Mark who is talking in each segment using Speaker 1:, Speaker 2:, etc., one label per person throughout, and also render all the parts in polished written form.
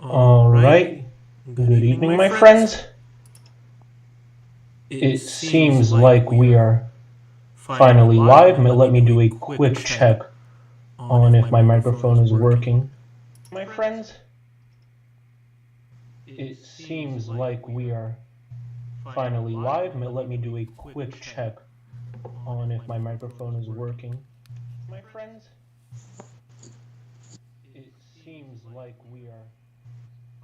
Speaker 1: All right. Good evening, my friends. It seems like we are finally live. Let me do a quick check on if my microphone is working. My friends, it seems like we are finally live. Let me do a quick check on if my microphone is working. My friends, it seems like we are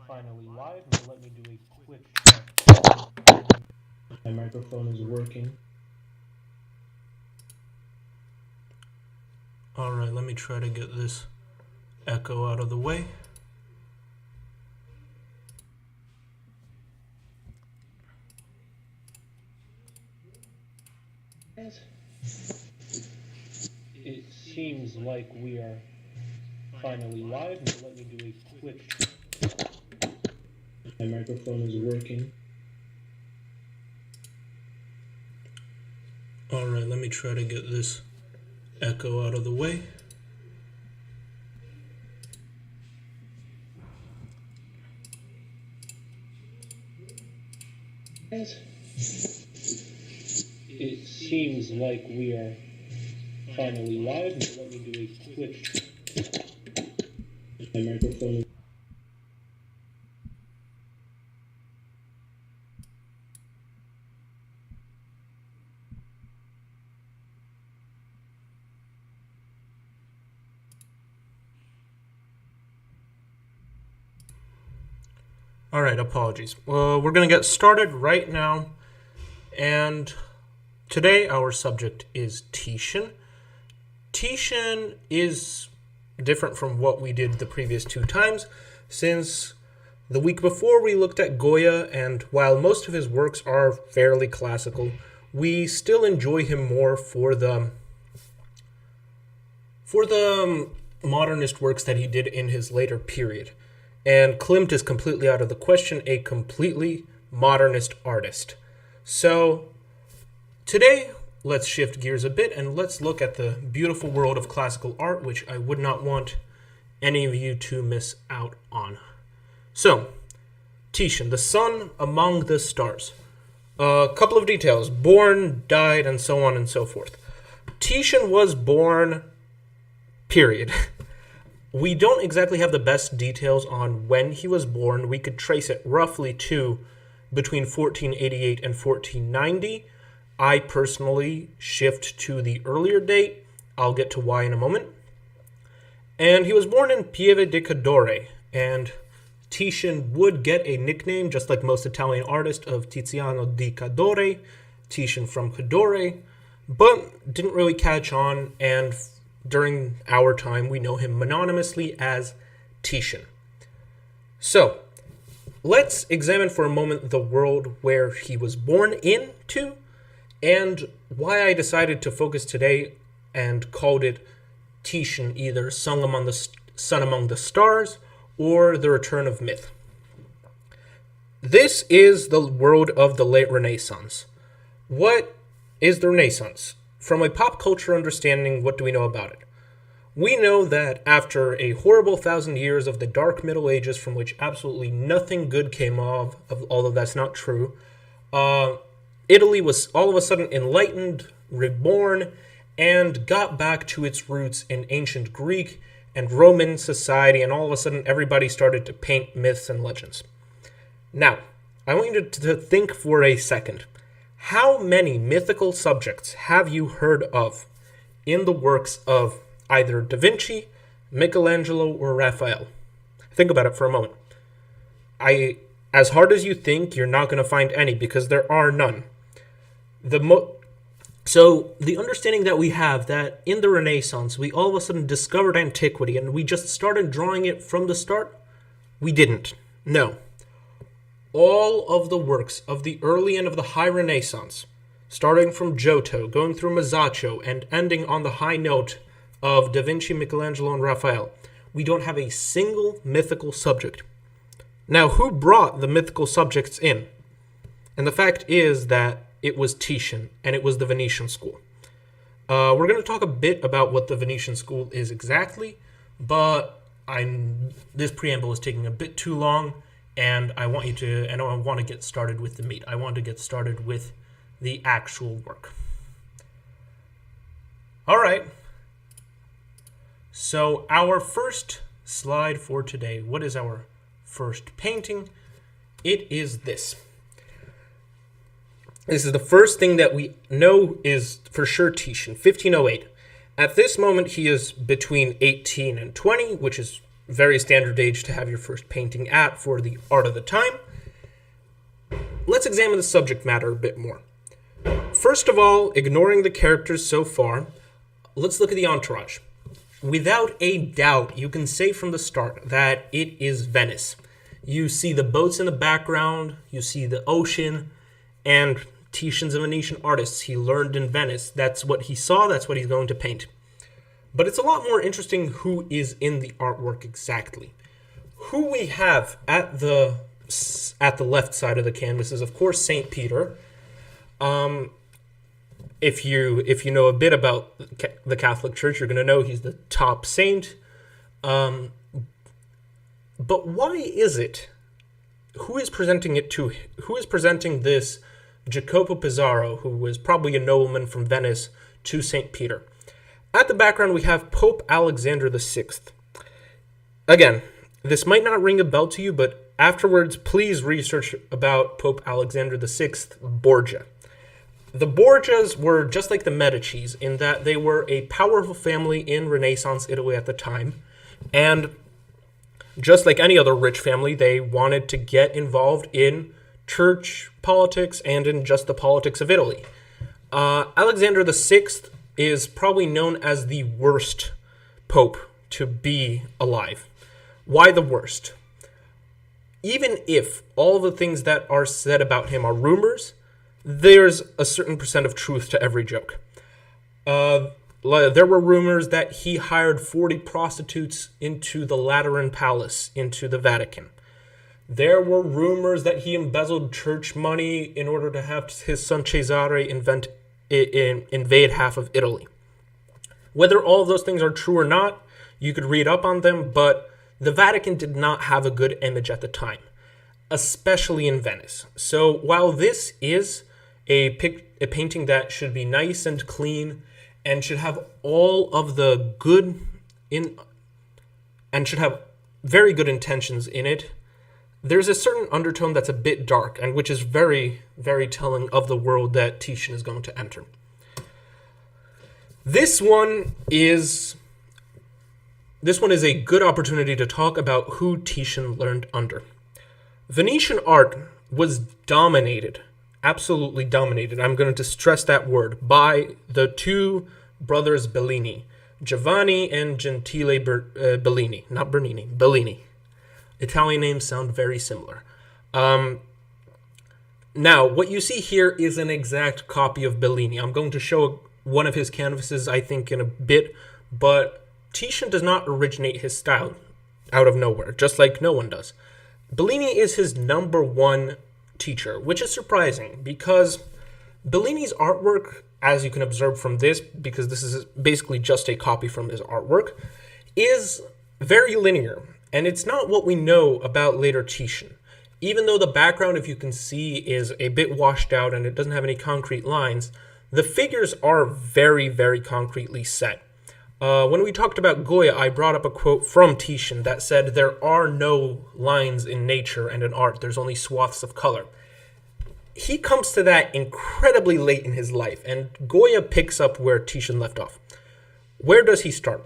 Speaker 1: finally live. Let me do a quick check on if my microphone is working. Alright, let me try to get this echo out of the way. It seems like we are finally live. Let me do a quick check. My microphone is working. Alright, let me try to get this echo out of the way. It seems like we are finally live. Let me do a quick check. My microphone is Alright, apologies. We're going to get started right now, and today our subject is Titian. Titian is different from what we did the previous two times, since the week before we looked at Goya, and while most of his works are fairly classical, we still enjoy him more for the modernist works that he did in his later period. And Klimt is completely out of the question, a completely modernist artist. So today, let's shift gears a bit and let's look at the beautiful world of classical art, which I would not want any of you to miss out on. So, Titian, the sun among the stars. A couple of details: born, died, and so on and so forth. Titian was born, period. We don't exactly have the best details on when he was born. We could trace it roughly to between 1488 and 1490. I personally shift to the earlier date. I'll get to why in a moment. And he was born in Pieve di Cadore, and Titian would get a nickname, just like most Italian artists, of Tiziano di Cadore, Titian from Cadore, but didn't really catch on, and during our time, we know him mononymously as Titian. So, let's examine for a moment the world where he was born into, and why I decided to focus today and called it Titian, either Sun Among the Stars or The Return of Myth. This is the world of the late Renaissance. What is the Renaissance? From a pop culture understanding, what do we know about it? We know that after a horrible 1,000 years of the Dark Middle Ages, from which absolutely nothing good came of although that's not true, Italy was all of a sudden enlightened, reborn, and got back to its roots in ancient Greek and Roman society, and all of a sudden everybody started to paint myths and legends. Now, I want you to think for a second. How many mythical subjects have you heard of in the works of either Da Vinci, Michelangelo, or Raphael? Think about it for a moment. As hard as you think, you're not going to find any, because there are none. So the understanding that we have that in the Renaissance, we all of a sudden discovered antiquity and we just started drawing it from the start, we didn't. No. All of the works of the early and of the High Renaissance, starting from Giotto, going through Masaccio, and ending on the high note of Da Vinci, Michelangelo, and Raphael, we don't have a single mythical subject. Now, who brought the mythical subjects in? And the fact is that it was Titian, and it was the Venetian school. We're going to talk a bit about what the Venetian school is exactly, but this preamble is taking a bit too long, and I want to get started with the meat. I want to get started with the actual work. All right. So our first slide for today, what is our first painting? It is this. This is the first thing that we know is for sure Titian, 1508. At this moment, he is between 18 and 20, which is very standard age to have your first painting at for the art of the time. Let's examine the subject matter a bit more. First of all, ignoring the characters so far, let's look at the entourage. Without a doubt, you can say from the start that it is Venice. You see the boats in the background, you see the ocean, and Titian's a Venetian artist. He learned in Venice. That's what he saw, that's what he's going to paint. But it's a lot more interesting who is in the artwork exactly. Who we have at the left side of the canvas is, of course, St. Peter. If you know a bit about the Catholic Church, you're going to know he's the top saint. But why is it? Who is presenting it to? Who is presenting this Jacopo Pizarro, who was probably a nobleman from Venice, to St. Peter? At the background, we have Pope Alexander VI. Again, this might not ring a bell to you, but afterwards, please research about Pope Alexander VI, Borgia. The Borgias were just like the Medicis in that they were a powerful family in Renaissance Italy at the time, and just like any other rich family, they wanted to get involved in church politics and in just the politics of Italy. Alexander VI is probably known as the worst pope to be alive. Why the worst? Even if all the things that are said about him are rumors, there's a certain percent of truth to every joke. There were rumors that he hired 40 prostitutes into the Lateran Palace, into the Vatican. There were rumors that he embezzled church money in order to have his son Cesare invade half of Italy. Whether all of those things are true or not, you could read up on them, but the Vatican did not have a good image at the time, especially in Venice. So while this is a painting that should be nice and clean and should have all of the good and should have very good intentions in it, there's a certain undertone that's a bit dark, and which is very, very telling of the world that Titian is going to enter. This one is a good opportunity to talk about who Titian learned under. Venetian art was dominated, absolutely dominated, I'm going to stress that word, by the two brothers Bellini, Giovanni and Gentile Bellini, not Bernini, Bellini. Italian names sound very similar. Now, what you see here is an exact copy of Bellini. I'm going to show one of his canvases, I think, in a bit, but Titian does not originate his style out of nowhere, just like no one does. Bellini is his number one teacher, which is surprising because Bellini's artwork, as you can observe from this, because this is basically just a copy from his artwork, is very linear. And it's not what we know about later Titian. Even though the background, if you can see, is a bit washed out and it doesn't have any concrete lines, the figures are very, very concretely set. When we talked about Goya, I brought up a quote from Titian that said, "There are no lines in nature and in art, there's only swaths of color." He comes to that incredibly late in his life, and Goya picks up where Titian left off. Where does he start?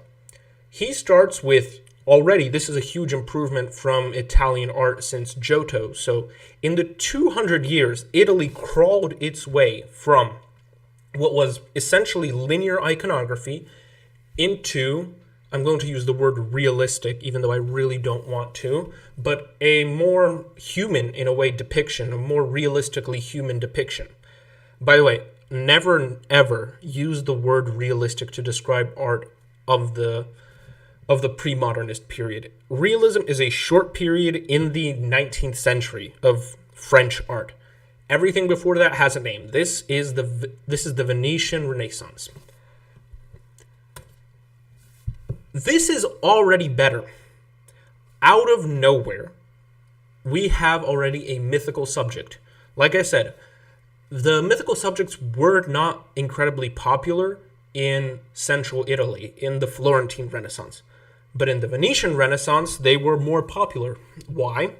Speaker 1: He starts with, already, this is a huge improvement from Italian art since Giotto. So in the 200 years, Italy crawled its way from what was essentially linear iconography into, I'm going to use the word realistic, even though I really don't want to, but a more human, in a way, depiction, a more realistically human depiction. By the way, never, ever use the word realistic to describe art of the pre-modernist period. Realism is a short period in the 19th century of French art. Everything before that has a name. This is the Venetian Renaissance. This is already better out of nowhere, we have already a mythical subject. Like I said, the mythical subjects were not incredibly popular in central Italy, in the Florentine Renaissance. But in the Venetian Renaissance, they were more popular. Why?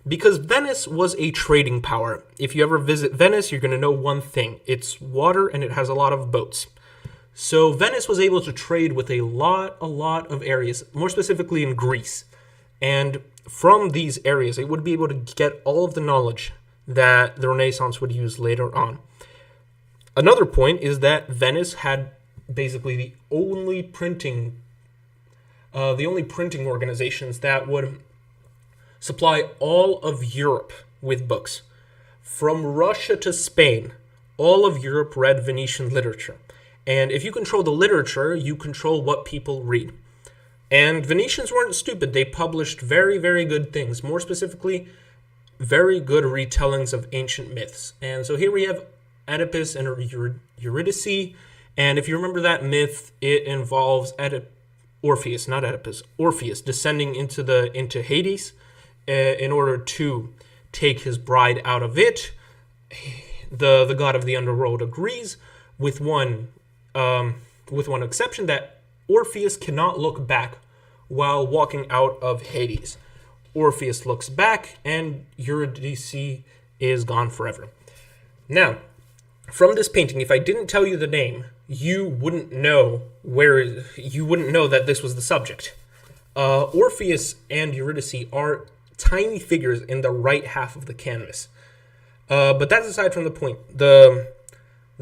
Speaker 1: Because Venice was a trading power. If you ever visit Venice, you're going to know one thing. It's water and it has a lot of boats. So Venice was able to trade with a lot of areas, more specifically in Greece. And from these areas, it would be able to get all of the knowledge that the Renaissance would use later on. Another point is that Venice had basically the only printing organizations that would supply all of Europe with books. From Russia to Spain, all of Europe read Venetian literature. And if you control the literature, you control what people read. And Venetians weren't stupid. They published very, very good things. More specifically, very good retellings of ancient myths. And so here we have Oedipus and Eurydice. And if you remember that myth, it involves Orpheus descending into Hades in order to take his bride out of it. The god of the underworld agrees, with one exception, that Orpheus cannot look back while walking out of Hades. Orpheus looks back, and Eurydice is gone forever. Now, from this painting, if I didn't tell you the name, you wouldn't know that this was the subject. Orpheus and Eurydice are tiny figures in the right half of the canvas. But that's aside from the point. The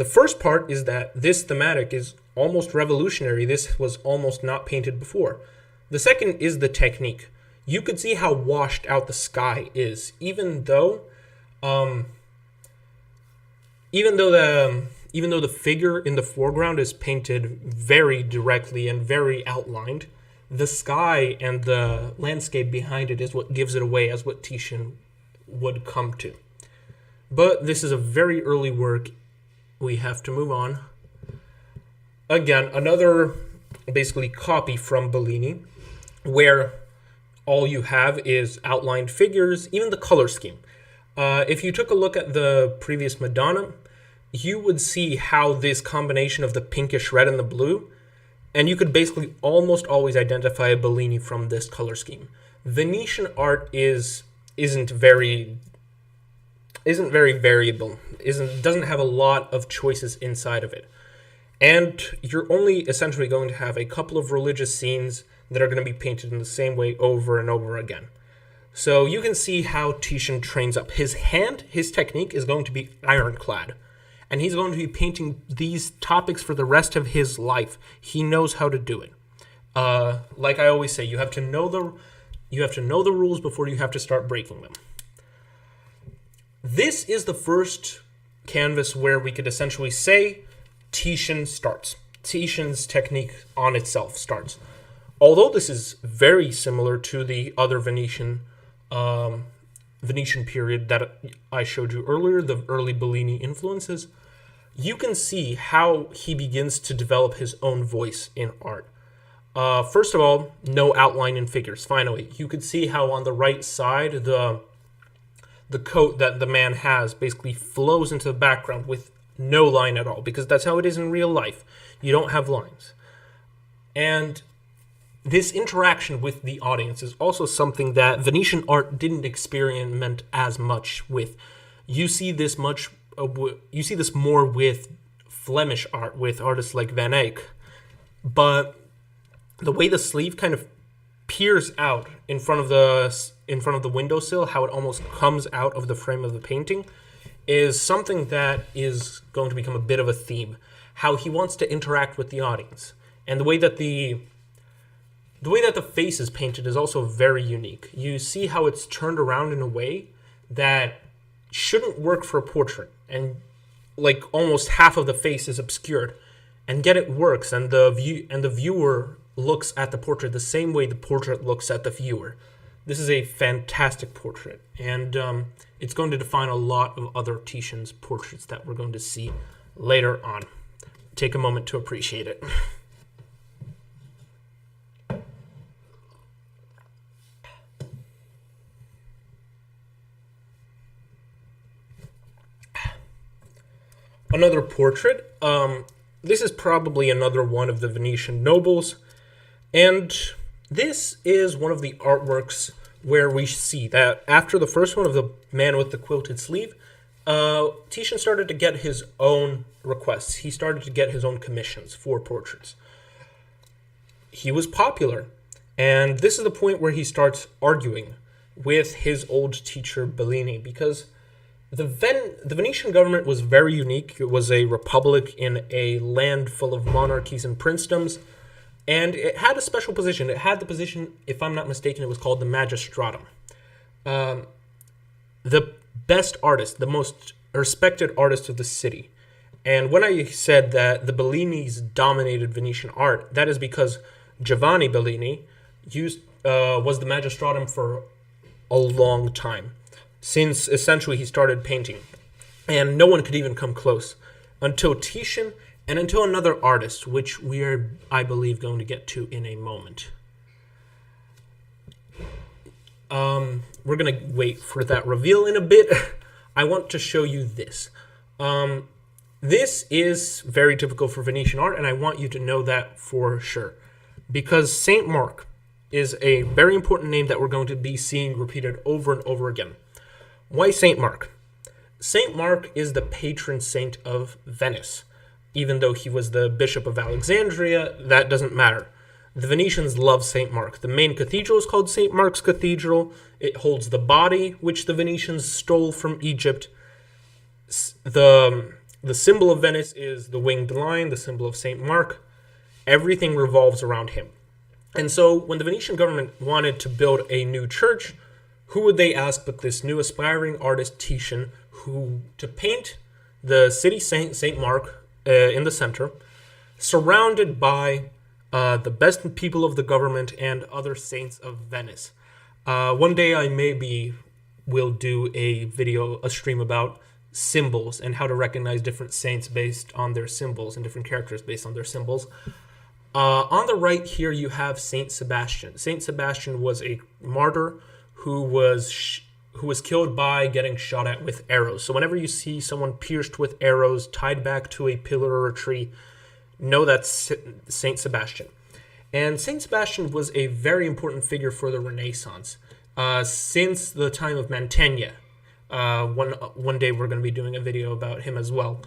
Speaker 1: first part is that this thematic is almost revolutionary. This was almost not painted before. The second is the technique. You could see how washed out the sky is, even though the figure in the foreground is painted very directly and very outlined. The sky and the landscape behind it is what gives it away as what Titian would come to. But this is a very early work. We have to move on. Again, another basically copy from Bellini, where all you have is outlined figures, even the color scheme. If you took a look at the previous Madonna, you would see how this combination of the pinkish red and the blue, and you could basically almost always identify a Bellini from this color scheme. Venetian art isn't very variable, doesn't have a lot of choices inside of it. And you're only essentially going to have a couple of religious scenes that are going to be painted in the same way over and over again. So you can see how Titian trains up. His technique is going to be ironclad. And he's going to be painting these topics for the rest of his life. He knows how to do it. Like I always say, you have to know the rules before you have to start breaking them. This is the first canvas where we could essentially say Titian starts. Titian's technique on itself starts. Although this is very similar to the other Venetian period that I showed you earlier, the early Bellini influences, you can see how he begins to develop his own voice in art. First of all, no outline in figures. Finally, you could see how on the right side, the coat that the man has basically flows into the background with no line at all, because that's how it is in real life. You don't have lines. And this interaction with the audience is also something that Venetian art didn't experiment as much with. You see this more with Flemish art, with artists like Van Eyck. But the way the sleeve kind of peers out in front of the windowsill, how it almost comes out of the frame of the painting, is something that is going to become a bit of a theme. How he wants to interact with the audience. And the way that the face is painted is also very unique. You see how it's turned around in a way that shouldn't work for a portrait, and like almost half of the face is obscured, and yet it works, and the viewer looks at the portrait the same way the portrait looks at the viewer. This is a fantastic portrait, and it's going to define a lot of other Titian's portraits that we're going to see later on. Take a moment to appreciate it. Another portrait. This is probably another one of the Venetian nobles, and this is one of the artworks where we see that after the first one of the man with the quilted sleeve, Titian started to get his own requests. He started to get his own commissions for portraits. He was popular, and this is the point where he starts arguing with his old teacher Bellini, because the Venetian government was very unique. It was a republic in a land full of monarchies and princedoms, and it had a special position. It had the position, if I'm not mistaken, it was called the magistratum. The best artist, the most respected artist of the city. And when I said that the Bellinis dominated Venetian art, that is because Giovanni Bellini was the magistratum for a long time, since essentially he started painting. And no one could even come close until Titian and until another artist, which we are, I believe, going to get to in a moment. We're going to wait for that reveal in a bit. I want to show you this. This is very typical for Venetian art, and I want you to know that for sure. Because Saint Mark is a very important name that we're going to be seeing repeated over and over again. Why Saint Mark? Saint Mark is the patron saint of Venice. Even though he was the Bishop of Alexandria, that doesn't matter. The Venetians love Saint Mark. The main cathedral is called Saint Mark's Cathedral. It holds the body, which the Venetians stole from Egypt. The symbol of Venice is the winged lion, the symbol of Saint Mark. Everything revolves around him. And so when the Venetian government wanted to build a new church, who would they ask but this new aspiring artist Titian, to paint the city saint, Saint Mark, in the center, surrounded by the best people of the government and other saints of Venice. One day I will do a stream about symbols and how to recognize different saints based on their symbols and different characters based on their symbols. On the right here you have Saint Sebastian. Saint Sebastian was a martyr who was killed by getting shot at with arrows. So whenever you see someone pierced with arrows, tied back to a pillar or a tree, know that's Saint Sebastian. And Saint Sebastian was a very important figure for the Renaissance. Since the time of Mantegna. One day we're going to be doing a video about him as well.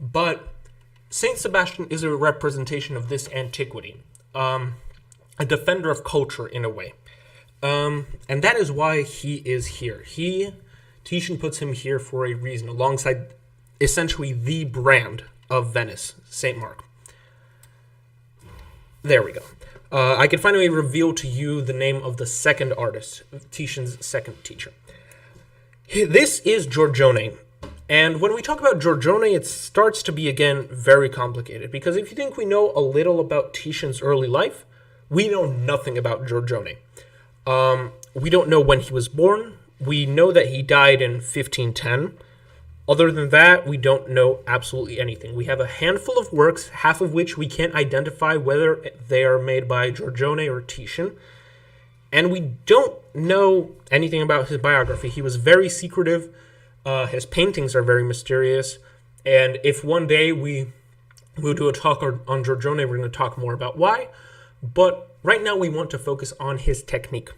Speaker 1: But Saint Sebastian is a representation of this antiquity. A defender of culture in a way. And that is why he is here. Titian puts him here for a reason, alongside essentially the brand of Venice, Saint Mark. There we go. I can finally reveal to you the name of the second artist, Titian's second teacher. This is Giorgione. And when we talk about Giorgione, it starts to be, again, very complicated. Because if you think we know a little about Titian's early life, we know nothing about Giorgione. We don't know when he was born. We know that he died in 1510. Other than that, we don't know absolutely anything. We have a handful of works, half of which we can't identify whether they are made by Giorgione or Titian. And we don't know anything about his biography. He was very secretive. His paintings are very mysterious. And if one day we'll do a talk on Giorgione, we're going to talk more about why. But right now we want to focus on his technique.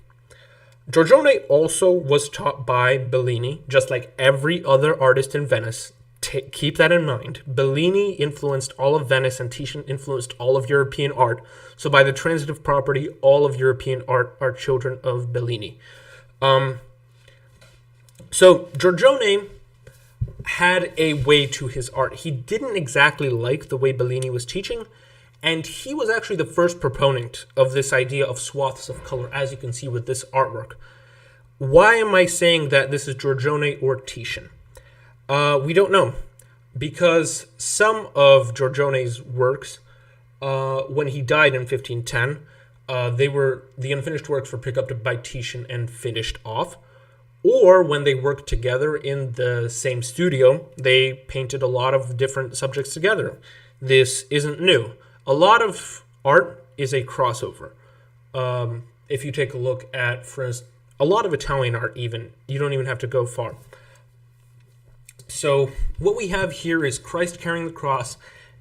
Speaker 1: Giorgione also was taught by Bellini, just like every other artist in Venice. Keep that in mind. Bellini influenced all of Venice and Titian influenced all of European art. So by the transitive property, all of European art are children of Bellini. So Giorgione had a way to his art. He didn't exactly like the way Bellini was teaching, and he was actually the first proponent of this idea of swaths of color, as you can see with this artwork. Why am I saying that this is Giorgione or Titian? We don't know, because some of Giorgione's works, when he died in 1510, the unfinished works were picked up by Titian and finished off. Or when they worked together in the same studio, they painted a lot of different subjects together. This isn't new. A lot of art is a crossover. If you take a look at, for instance, a lot of Italian art even, you don't even have to go far. So what we have here is Christ carrying the cross.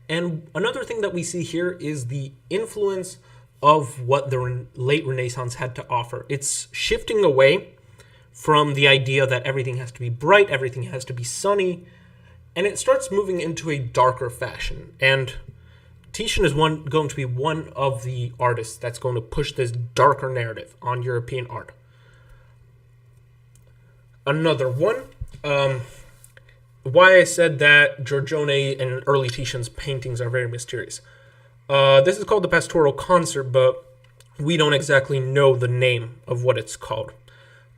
Speaker 1: And another thing that we see here is the influence of what the late Renaissance had to offer. It's shifting away from the idea that everything has to be bright, everything has to be sunny, and it starts moving into a darker fashion. And Titian is going to be one of the artists that's going to push this darker narrative on European art. Another one, why I said that Giorgione and early Titian's paintings are very mysterious. This is called the Pastoral Concert, but we don't exactly know the name of what it's called.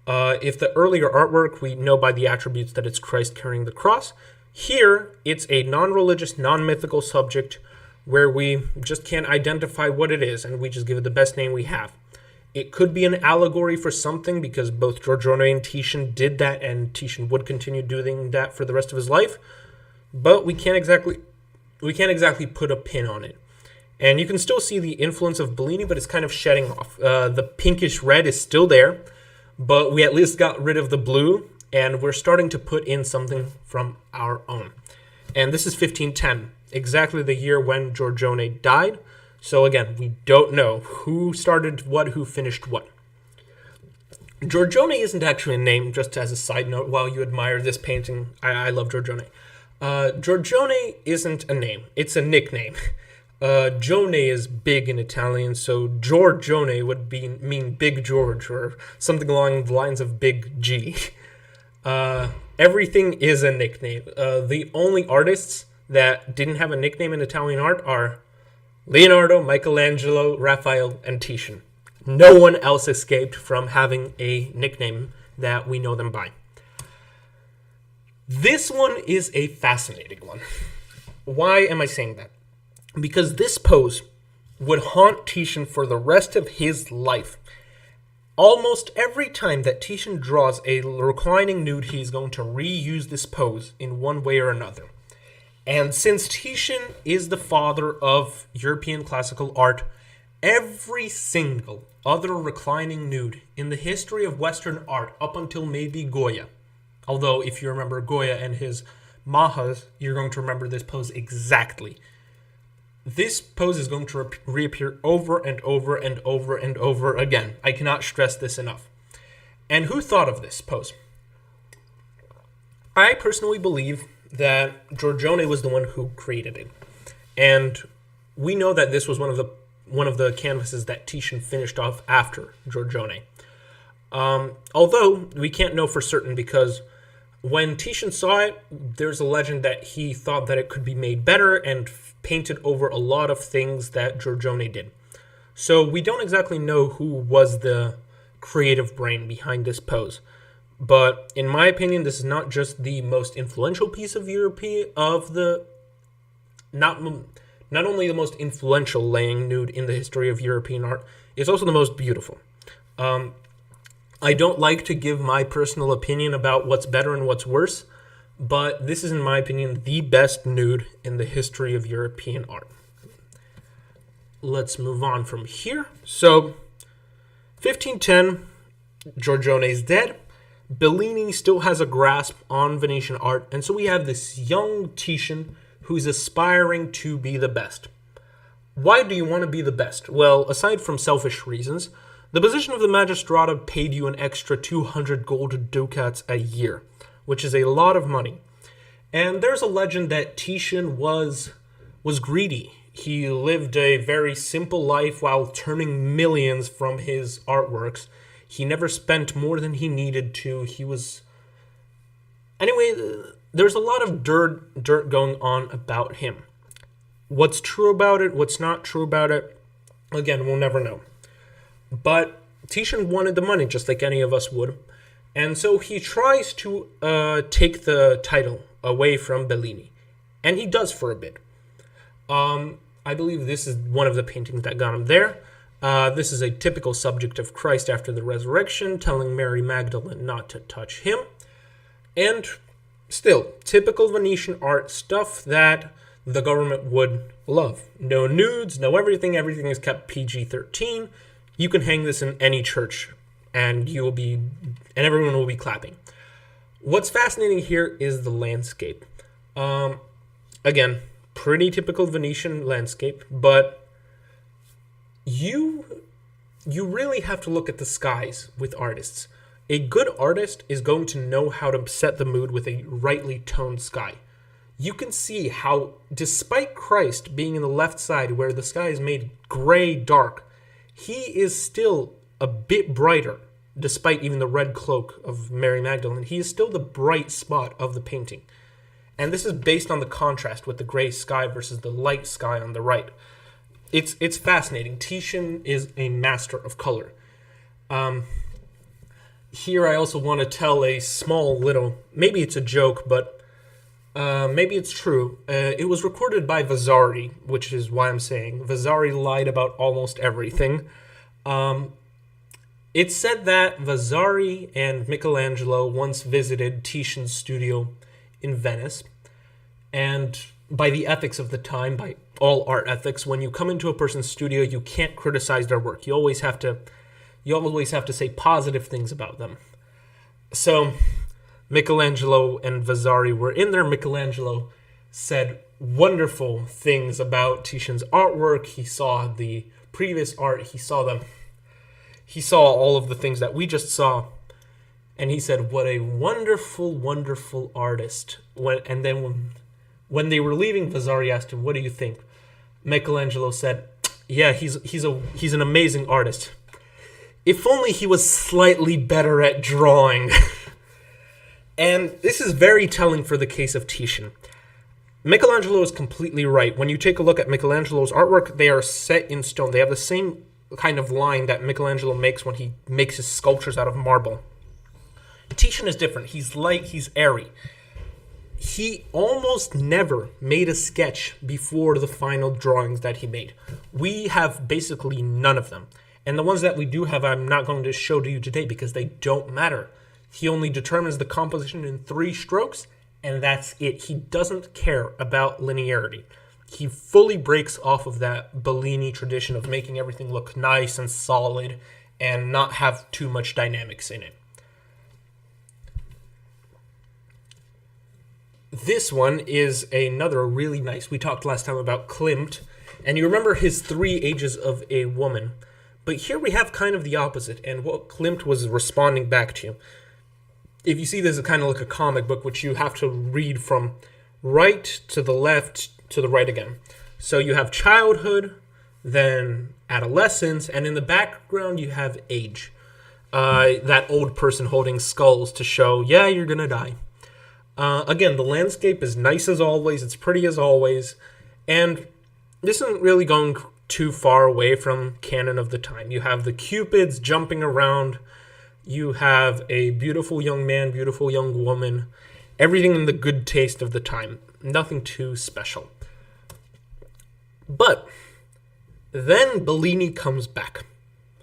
Speaker 1: If the earlier artwork, we know by the attributes that it's Christ carrying the cross. Here, it's a non-religious, non-mythical subject where we just can't identify what it is, and we just give it the best name we have. It could be an allegory for something, because both Giorgione and Titian did that, and Titian would continue doing that for the rest of his life. But we can't exactly put a pin on it. And you can still see the influence of Bellini, but it's kind of shedding off. The pinkish red is still there, but we at least got rid of the blue, and we're starting to put in something from our own. And this is 1510, exactly the year when Giorgione died. So again, we don't know who started what, who finished what. Giorgione isn't actually a name, just as a side note, while you admire this painting. I love Giorgione. Giorgione isn't a name, it's a nickname. Gione is big in Italian, so Giorgione would mean Big George, or something along the lines of Big G. Everything is a nickname. The only artists that didn't have a nickname in Italian art are Leonardo, Michelangelo, Raphael, and Titian. No one else escaped from having a nickname that we know them by. This one is a fascinating one. Why am I saying that? Because this pose would haunt Titian for the rest of his life. Almost every time that Titian draws a reclining nude, he's going to reuse this pose in one way or another. And since Titian is the father of European classical art, every single other reclining nude in the history of Western art, up until maybe Goya, although if you remember Goya and his Mahas, you're going to remember this pose exactly. This pose is going to reappear over and over and over and over again. I cannot stress this enough. And who thought of this pose? I personally believe that Giorgione was the one who created it. And we know that this was one of the canvases that Titian finished off after Giorgione. Although we can't know for certain, because when Titian saw it, there's a legend that he thought that it could be made better and painted over a lot of things that Giorgione did. So we don't exactly know who was the creative brain behind this pose. But in my opinion, this is not just the most influential piece of not only the most influential laying nude in the history of European art, it's also the most beautiful. I don't like to give my personal opinion about what's better and what's worse, but this is, in my opinion, the best nude in the history of European art. Let's move on from here. So, 1510, Giorgione's dead. Bellini still has a grasp on Venetian art, and so we have this young Titian who's aspiring to be the best. Why do you want to be the best? Well, aside from selfish reasons, the position of the magistrata paid you an extra 200 gold ducats a year, which is a lot of money. And there's a legend that Titian was greedy. He lived a very simple life while turning millions from his artworks. He never spent more than he needed to. Anyway, there's a lot of dirt going on about him. What's true about it, what's not true about it, again, we'll never know. But Titian wanted the money just like any of us would. And so he tries to take the title away from Bellini. And he does for a bit. I believe this is one of the paintings that got him there. This is a typical subject of Christ after the resurrection, telling Mary Magdalene not to touch him. And still, typical Venetian art, stuff that the government would love. No nudes, no everything is kept PG-13. You can hang this in any church, and everyone will be clapping. What's fascinating here is the landscape. Um, Again, pretty typical Venetian landscape, but you you really have to look at the skies with artists. A good artist is going to know how to set the mood with a rightly toned sky. You can see how, despite Christ being in the left side where the sky is made gray dark, he is still a bit brighter, despite even the red cloak of Mary Magdalene. He is still the bright spot of the painting. And this is based on the contrast with the gray sky versus the light sky on the right. It's fascinating. Titian is a master of color. Here I also want to tell a small little, maybe it's a joke, but maybe it's true. It was recorded by Vasari, which is why I'm saying Vasari lied about almost everything. It's said that Vasari and Michelangelo once visited Titian's studio in Venice, and by the ethics of the time, by all art ethics, when you come into a person's studio, you can't criticize their work. You always have to say positive things about them. So Michelangelo and Vasari were in there. Michelangelo said wonderful things about Titian's artwork. He saw the previous art. He saw all of the things that we just saw. And he said, what a wonderful, wonderful artist. When they were leaving, Vasari asked him, what do you think? Michelangelo said, yeah, he's an amazing artist. If only he was slightly better at drawing. And this is very telling for the case of Titian. Michelangelo is completely right. When you take a look at Michelangelo's artwork, they are set in stone. They have the same kind of line that Michelangelo makes when he makes his sculptures out of marble. Titian is different. He's light, he's airy. He almost never made a sketch before the final drawings that he made. We have basically none of them. And the ones that we do have, I'm not going to show to you today because they don't matter. He only determines the composition in 3 strokes, and that's it. He doesn't care about linearity. He fully breaks off of that Bellini tradition of making everything look nice and solid and not have too much dynamics in it. This one is another really nice. We talked last time about Klimt, and you remember his 3 ages of a woman. But here we have kind of the opposite, and what Klimt was responding back to. If you see this is kind of like a comic book, which you have to read from right to the left to the right again. So you have childhood, then adolescence, and in the background you have age. That old person holding skulls to show, yeah, you're gonna die. Again, the landscape is nice as always, it's pretty as always, and this isn't really going too far away from canon of the time. You have the cupids jumping around, you have a beautiful young man, beautiful young woman, everything in the good taste of the time, nothing too special. But then Bellini comes back.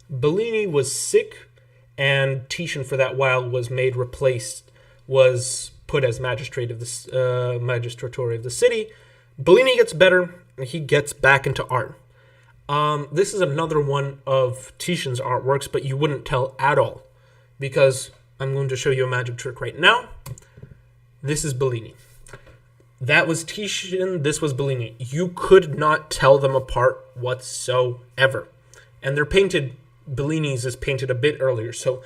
Speaker 1: Bellini was sick, and Titian for that while was put as magistrate of the magistratore of the city. Bellini gets better, and he gets back into art. This is another one of Titian's artworks, but you wouldn't tell at all, because I'm going to show you a magic trick right now. This is Bellini. That was Titian, this was Bellini. You could not tell them apart whatsoever. And they're painted, Bellini's is painted a bit earlier, so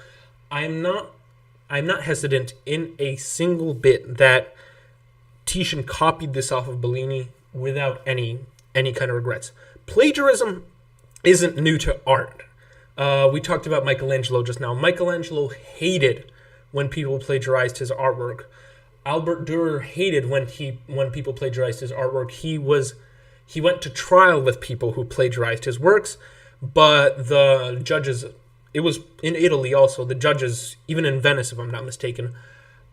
Speaker 1: I'm not hesitant in a single bit that Titian copied this off of Bellini without any kind of regrets. Plagiarism isn't new to art. We talked about Michelangelo just now. Michelangelo hated when people plagiarized his artwork. Albert Dürer hated when people plagiarized his artwork. He went to trial with people who plagiarized his works, but the judges, it was in Italy also, the judges, even in Venice if I'm not mistaken,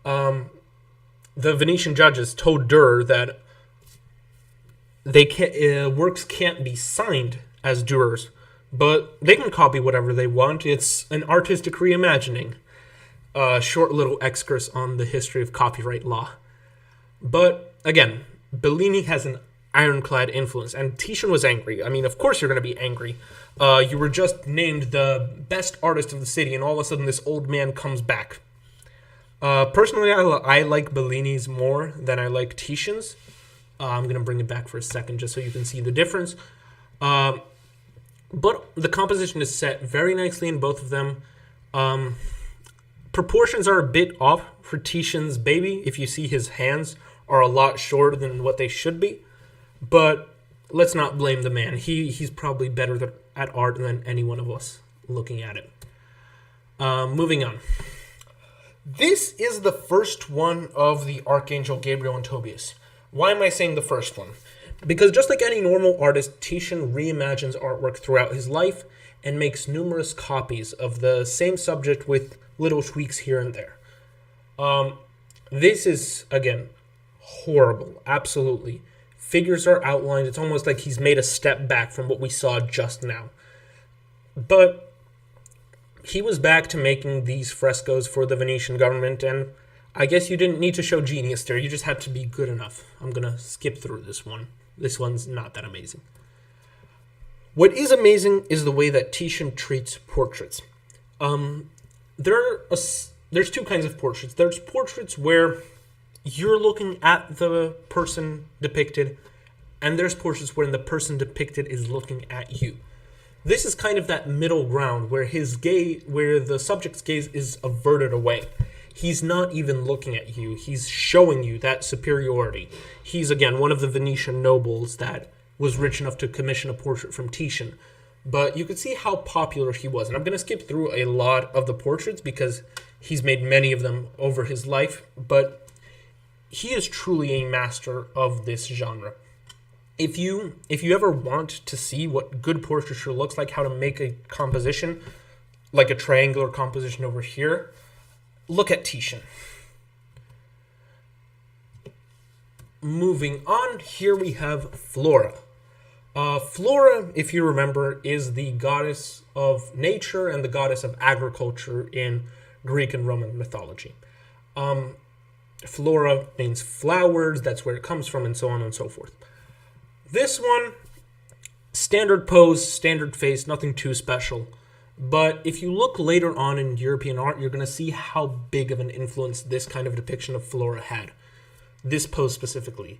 Speaker 1: the Venetian judges told Dürer that works can't be signed as Dürer's, but they can copy whatever they want. It's an artistic reimagining. Short little excursus on the history of copyright law. But again, Bellini has an ironclad influence, and Titian was angry. I mean, of course you're going to be angry. You were just named the best artist of the city, and all of a sudden this old man comes back. Personally, I like Bellini's more than I like Titian's. I'm going to bring it back for a second just so you can see the difference. But the composition is set very nicely in both of them. Proportions are a bit off for Titian's baby. If you see, his hands are a lot shorter than what they should be. But let's not blame the man. He's probably better at art than any one of us looking at it. Moving on. This is the first one of the Archangel Gabriel and Tobias. Why am I saying the first one? Because just like any normal artist, Titian reimagines artwork throughout his life and makes numerous copies of the same subject with little tweaks here and there. This is, again, horrible. Absolutely. Figures are outlined. It's almost like he's made a step back from what we saw just now. But he was back to making these frescoes for the Venetian government, and I guess you didn't need to show genius there. You just had to be good enough. I'm going to skip through this one. This one's not that amazing. What is amazing is the way that Titian treats portraits. There's two kinds of portraits. There's portraits where you're looking at the person depicted, and there's portraits where the person depicted is looking at you. This is kind of that middle ground where where the subject's gaze is averted away. He's not even looking at you. He's showing you that superiority. He's, again, one of the Venetian nobles that was rich enough to commission a portrait from Titian. But you can see how popular he was. And I'm going to skip through a lot of the portraits because he's made many of them over his life. But he is truly a master of this genre. If you ever want to see what good portraiture looks like, how to make a composition, like a triangular composition over here, look at Titian. Moving on, here we have Flora. Flora, if you remember, is the goddess of nature and the goddess of agriculture in Greek and Roman mythology. Flora means flowers, that's where it comes from, and so on and so forth. This one, standard pose, standard face, nothing too special. But if you look later on in European art, you're going to see how big of an influence this kind of depiction of Flora had. This pose specifically.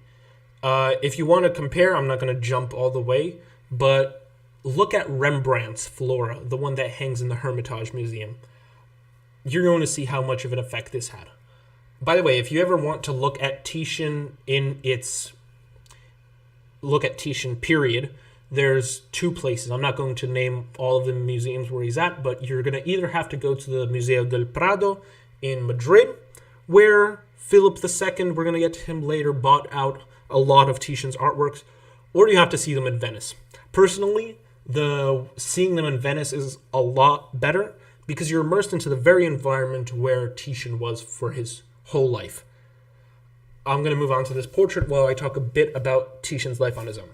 Speaker 1: If you want to compare, I'm not going to jump all the way, but look at Rembrandt's Flora, the one that hangs in the Hermitage Museum. You're going to see how much of an effect this had. By the way, if you ever want to look at Titian period, there's two places. I'm not going to name all of the museums where he's at, but you're going to either have to go to the Museo del Prado in Madrid, where Philip II, we're going to get to him later, bought out a lot of Titian's artworks, or you have to see them in Venice. Personally, seeing them in Venice is a lot better because you're immersed into the very environment where Titian was for his whole life. I'm going to move on to this portrait while I talk a bit about Titian's life on his own.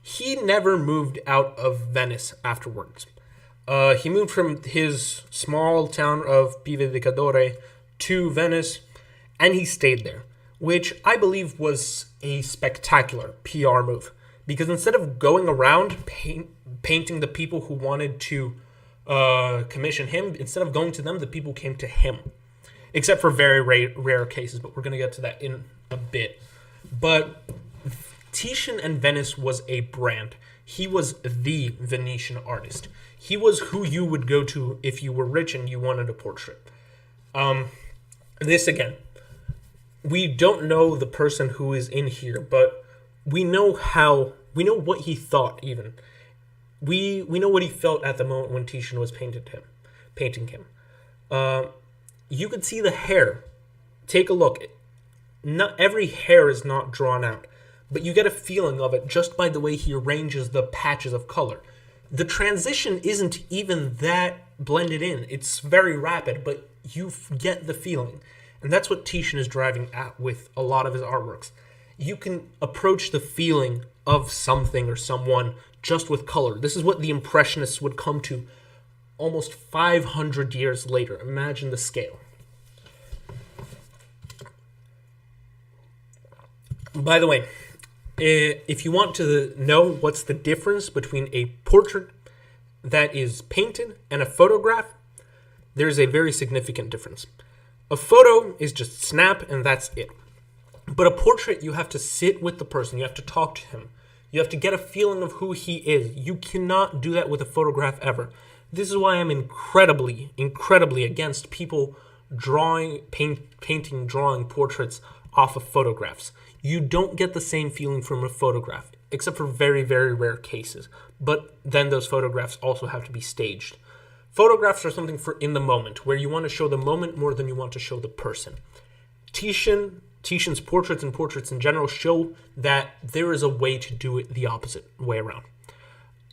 Speaker 1: He never moved out of Venice afterwards. He moved from his small town of Pieve di Cadore to Venice, and he stayed there, which I believe was a spectacular PR move. Because instead of going around painting the people who wanted to commission him, instead of going to them, the people came to him. Except for very rare cases, but we're going to get to that in a bit. But Titian and Venice was a brand. He was the Venetian artist. He was who you would go to if you were rich and you wanted a portrait. This again, we don't know the person who is in here, but we know what he thought even. We know what he felt at the moment when Titian was painting him. You could see the hair. Take a look. Not every hair is not drawn out, but you get a feeling of it just by the way he arranges the patches of color. The transition isn't even that blended in. It's very rapid, but you get the feeling. And that's what Titian is driving at with a lot of his artworks. You can approach the feeling of something or someone just with color. This is what the Impressionists would come to almost 500 years later. Imagine the scale. By the way, if you want to know what's the difference between a portrait that is painted and a photograph, there's a very significant difference. A photo is just snap and that's it. But a portrait, you have to sit with the person. You have to talk to him. You have to get a feeling of who he is. You cannot do that with a photograph ever. This is why I'm incredibly against people drawing portraits off of photographs. You don't get the same feeling from a photograph, except for very, very rare cases. But then those photographs also have to be staged. Photographs are something for in the moment, where you want to show the moment more than you want to show the person. Titian's portraits and portraits in general show that there is a way to do it the opposite way around.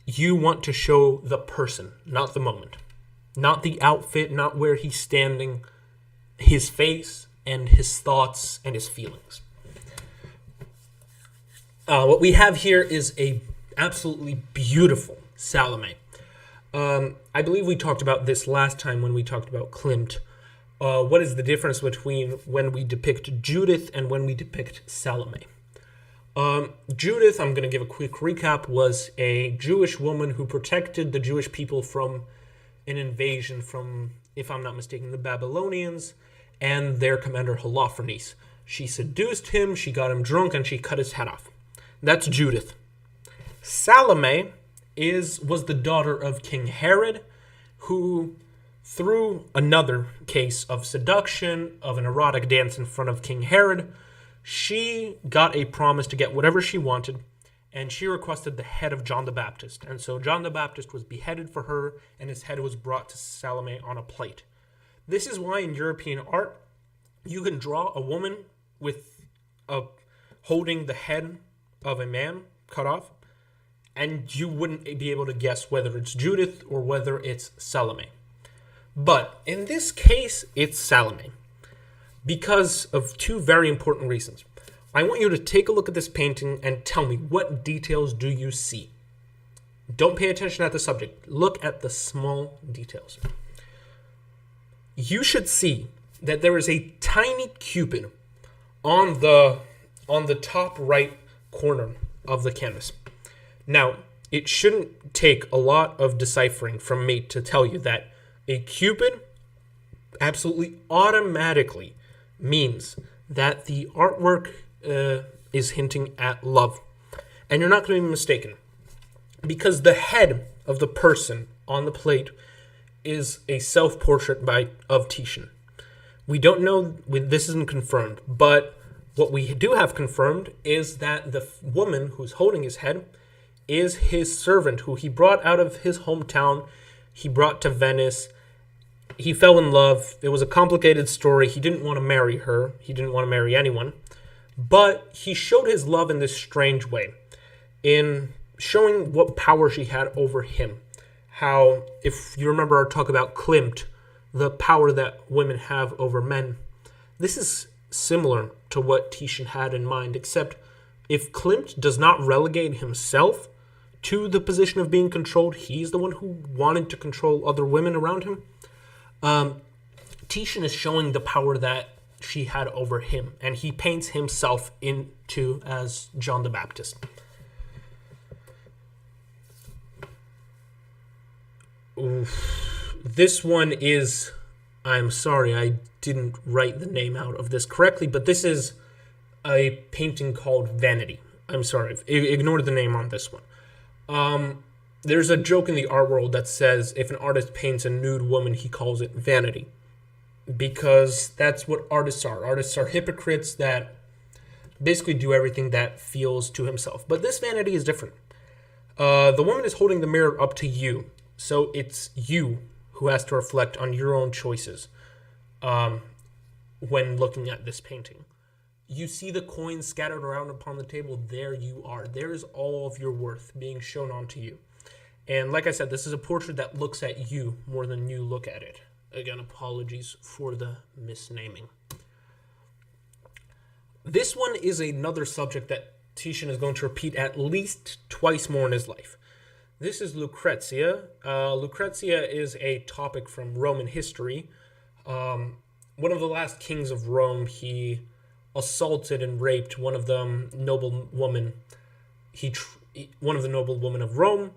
Speaker 1: You want to show the person, not the moment. Not the outfit, not where he's standing, his face and his thoughts and his feelings. What we have here is a absolutely beautiful Salome. I believe we talked about this last time when we talked about Klimt. What is the difference between when we depict Judith and when we depict Salome? Judith, I'm going to give a quick recap, was a Jewish woman who protected the Jewish people from an invasion from, if I'm not mistaken, the Babylonians and their commander Holofernes. She seduced him, she got him drunk, and she cut his head off. That's Judith. Salome was the daughter of King Herod, who, through another case of seduction, of an erotic dance in front of King Herod, she got a promise to get whatever she wanted, and she requested the head of John the Baptist. And so John the Baptist was beheaded for her, and his head was brought to Salome on a plate. This is why in European art, you can draw a woman with holding the head of a man cut off, and you wouldn't be able to guess whether it's Judith or whether it's Salome. But in this case, it's Salome, because of two very important reasons. I want you to take a look at this painting and tell me, what details do you see? Don't pay attention at the subject. Look at the small details. You should see that there is a tiny cupid on the top right corner of the canvas. Now, it shouldn't take a lot of deciphering from me to tell you that a cupid absolutely automatically means that the artwork is hinting at love. And you're not going to be mistaken, because the head of the person on the plate is a self-portrait of Titian. We don't know, this isn't confirmed, but what we do have confirmed is that the woman who's holding his head is his servant, who he brought out of his hometown. He brought to Venice. He fell in love. It was a complicated story. He didn't want to marry her. He didn't want to marry anyone. But he showed his love in this strange way, in showing what power she had over him. How, if you remember our talk about Klimt, the power that women have over men, this is similar to what Titian had in mind, except if Klimt does not relegate himself to the position of being controlled, he's the one who wanted to control other women around him. Titian is showing the power that she had over him, and he paints himself into as John the Baptist. Oof. This one is, I'm sorry, I didn't write the name out of this correctly, but this is a painting called Vanity. I'm sorry, ignore the name on this one. There's a joke in the art world that says if an artist paints a nude woman, he calls it vanity. Because that's what artists are. Artists are hypocrites that basically do everything that feels to himself. But this vanity is different. The woman is holding the mirror up to you. So it's you who has to reflect on your own choices when looking at this painting. You see the coins scattered around upon the table. There you are. There is all of your worth being shown onto you. And like I said, this is a portrait that looks at you more than you look at it. Again, apologies for the misnaming. This one is another subject that Titian is going to repeat at least twice more in his life. This is Lucrezia. Lucrezia is a topic from Roman history. One of the last kings of Rome, he assaulted and raped one of the noble women. One of the noble women of Rome.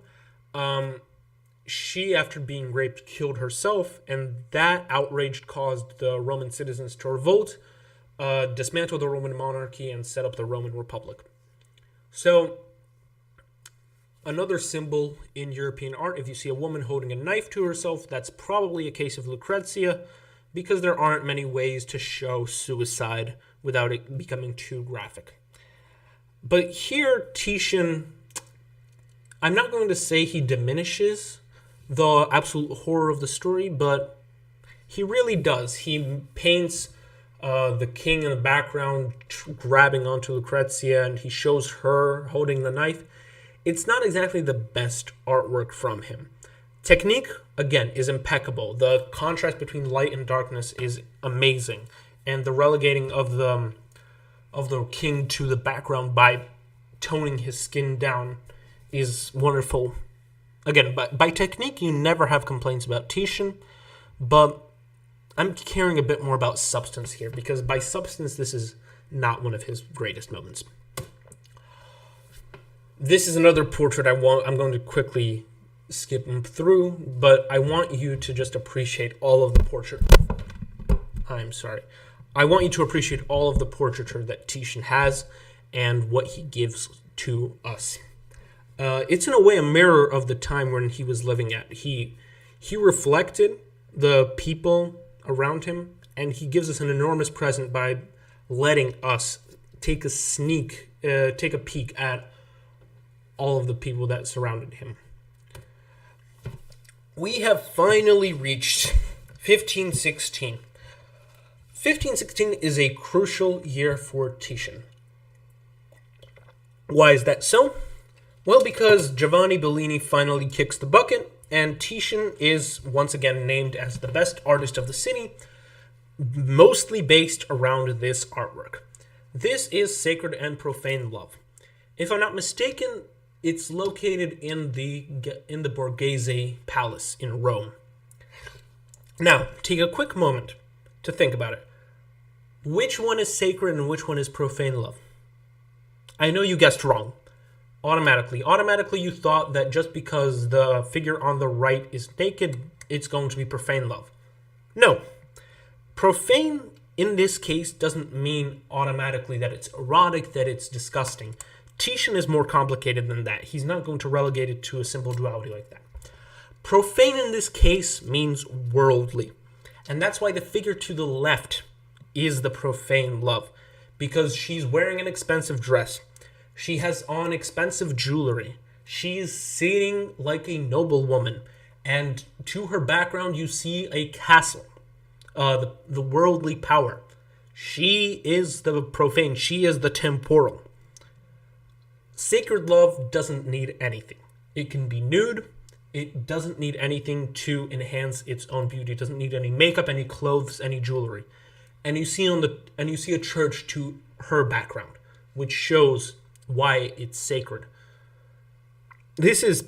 Speaker 1: she, after being raped, killed herself, and that outrage caused the Roman citizens to revolt, dismantle the Roman monarchy, and set up the Roman Republic. So, another symbol in European art, if you see a woman holding a knife to herself, that's probably a case of Lucrezia, because there aren't many ways to show suicide without it becoming too graphic. But here, Titian, I'm not going to say he diminishes the absolute horror of the story, but he really does. He paints the king in the background grabbing onto Lucrezia, and he shows her holding the knife. It's not exactly the best artwork from him. Technique, again, is impeccable. The contrast between light and darkness is amazing, and the relegating of the king to the background by toning his skin down is wonderful. Again, by technique, you never have complaints about Titian, but I'm caring a bit more about substance here, because by substance, this is not one of his greatest moments. This is another portrait I'm going to quickly skip through, but I want you to just appreciate all of the portrait. I want you to appreciate all of the portraiture that Titian has and what he gives to us. It's in a way a mirror of the time when he was living at. He reflected the people around him, and he gives us an enormous present by letting us take a peek at all of the people that surrounded him. We have finally reached 1516. 1516 is a crucial year for Titian. Why is that so? Well, because Giovanni Bellini finally kicks the bucket, and Titian is once again named as the best artist of the city, mostly based around this artwork. This is Sacred and Profane Love. If I'm not mistaken, it's located in the Borghese Palace in Rome. Now, take a quick moment to think about it. Which one is sacred and which one is profane love? I know you guessed wrong. Automatically you thought that just because the figure on the right is naked, it's going to be profane love. No. Profane, in this case, doesn't mean automatically that it's erotic, that it's disgusting. Titian is more complicated than that. He's not going to relegate it to a simple duality like that. Profane in this case means worldly. And that's why the figure to the left is the profane love. Because she's wearing an expensive dress. She has on expensive jewelry. She's sitting like a noblewoman. And to her background, you see a castle. The worldly power. She is the profane. She is the temporal. Sacred love doesn't need anything. It can be nude. It doesn't need anything to enhance its own beauty. It doesn't need any makeup, any clothes, any jewelry. And you see a church to her background, which shows why it's sacred. This is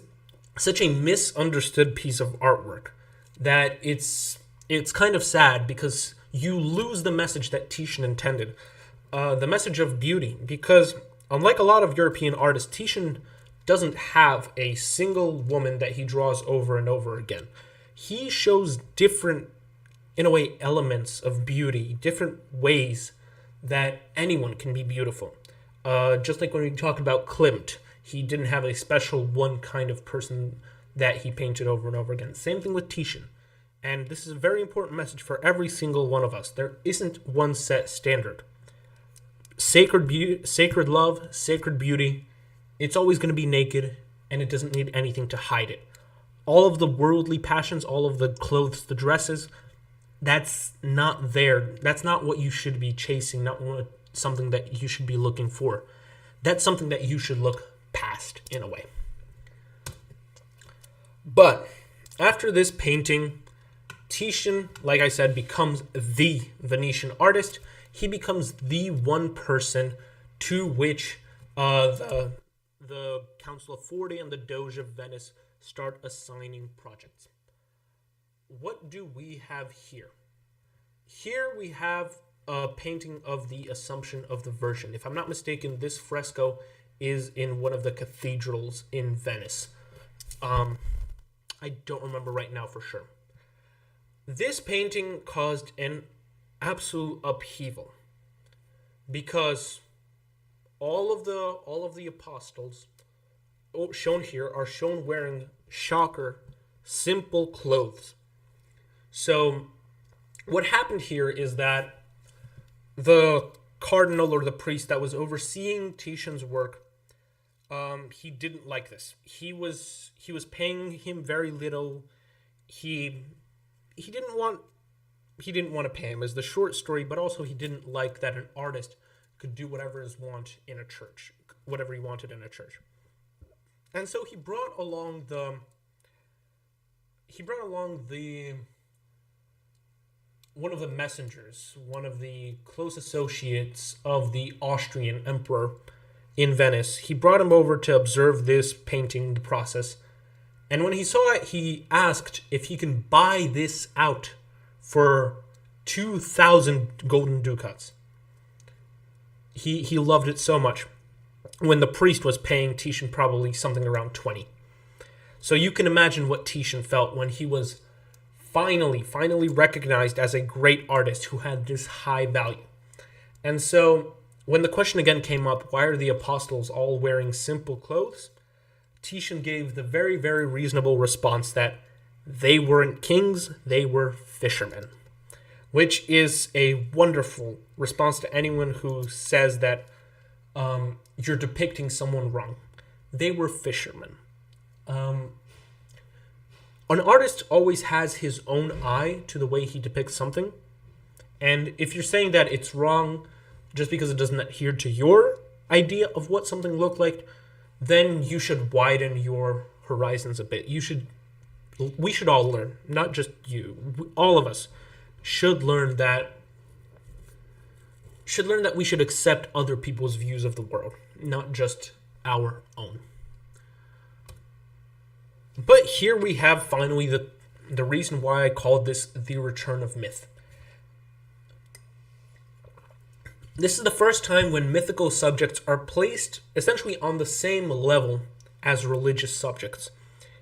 Speaker 1: such a misunderstood piece of artwork that it's kind of sad, because you lose the message that Titian intended, the message of beauty, because unlike a lot of European artists, Titian doesn't have a single woman that he draws over and over again. He shows different, in a way, elements of beauty, different ways that anyone can be beautiful. Just like when we talk about Klimt, he didn't have a special one kind of person that he painted over and over again. Same thing with Titian. And this is a very important message for every single one of us. There isn't one set standard. Sacred love, sacred beauty, it's always going to be naked, and it doesn't need anything to hide it. All of the worldly passions, all of the clothes, the dresses, that's not there. That's not what you should be chasing, not something that you should be looking for. That's something that you should look past, in a way. But after this painting, Titian, like I said, becomes the Venetian artist. He becomes the one person to which the Council of 40 and the Doge of Venice start assigning projects. What do we have here? Here we have a painting of the Assumption of the Virgin. If I'm not mistaken, this fresco is in one of the cathedrals in Venice. I don't remember right now for sure. This painting caused an absolute upheaval because all of the apostles shown here are shown wearing, shocker, simple clothes. So what happened here is that the cardinal or the priest that was overseeing Titian's work, he didn't like this. He was paying him very little. He didn't want to pay him, as the short story, but also he didn't like that an artist could do whatever he wanted in a church. And so he brought along the one of the messengers, one of the close associates of the Austrian emperor in Venice. He brought him over to observe this painting, the process. And when he saw it, he asked if he can buy this out for 2,000 golden ducats. He loved it so much, when the priest was paying Titian probably something around 20. So you can imagine what Titian felt when he was finally recognized as a great artist who had this high value. And so when the question again came up, why are the apostles all wearing simple clothes? Titian gave the very, very reasonable response that they weren't kings, they were fishermen. Which is a wonderful response to anyone who says that you're depicting someone wrong. They were fishermen. An artist always has his own eye to the way he depicts something. And if you're saying that it's wrong just because it doesn't adhere to your idea of what something looked like, then you should widen your horizons a bit. We should all learn, not just you. All of us should learn that we should accept other people's views of the world, not just our own. But here we have finally the reason why I called this the return of myth. This is the first time when mythical subjects are placed essentially on the same level as religious subjects.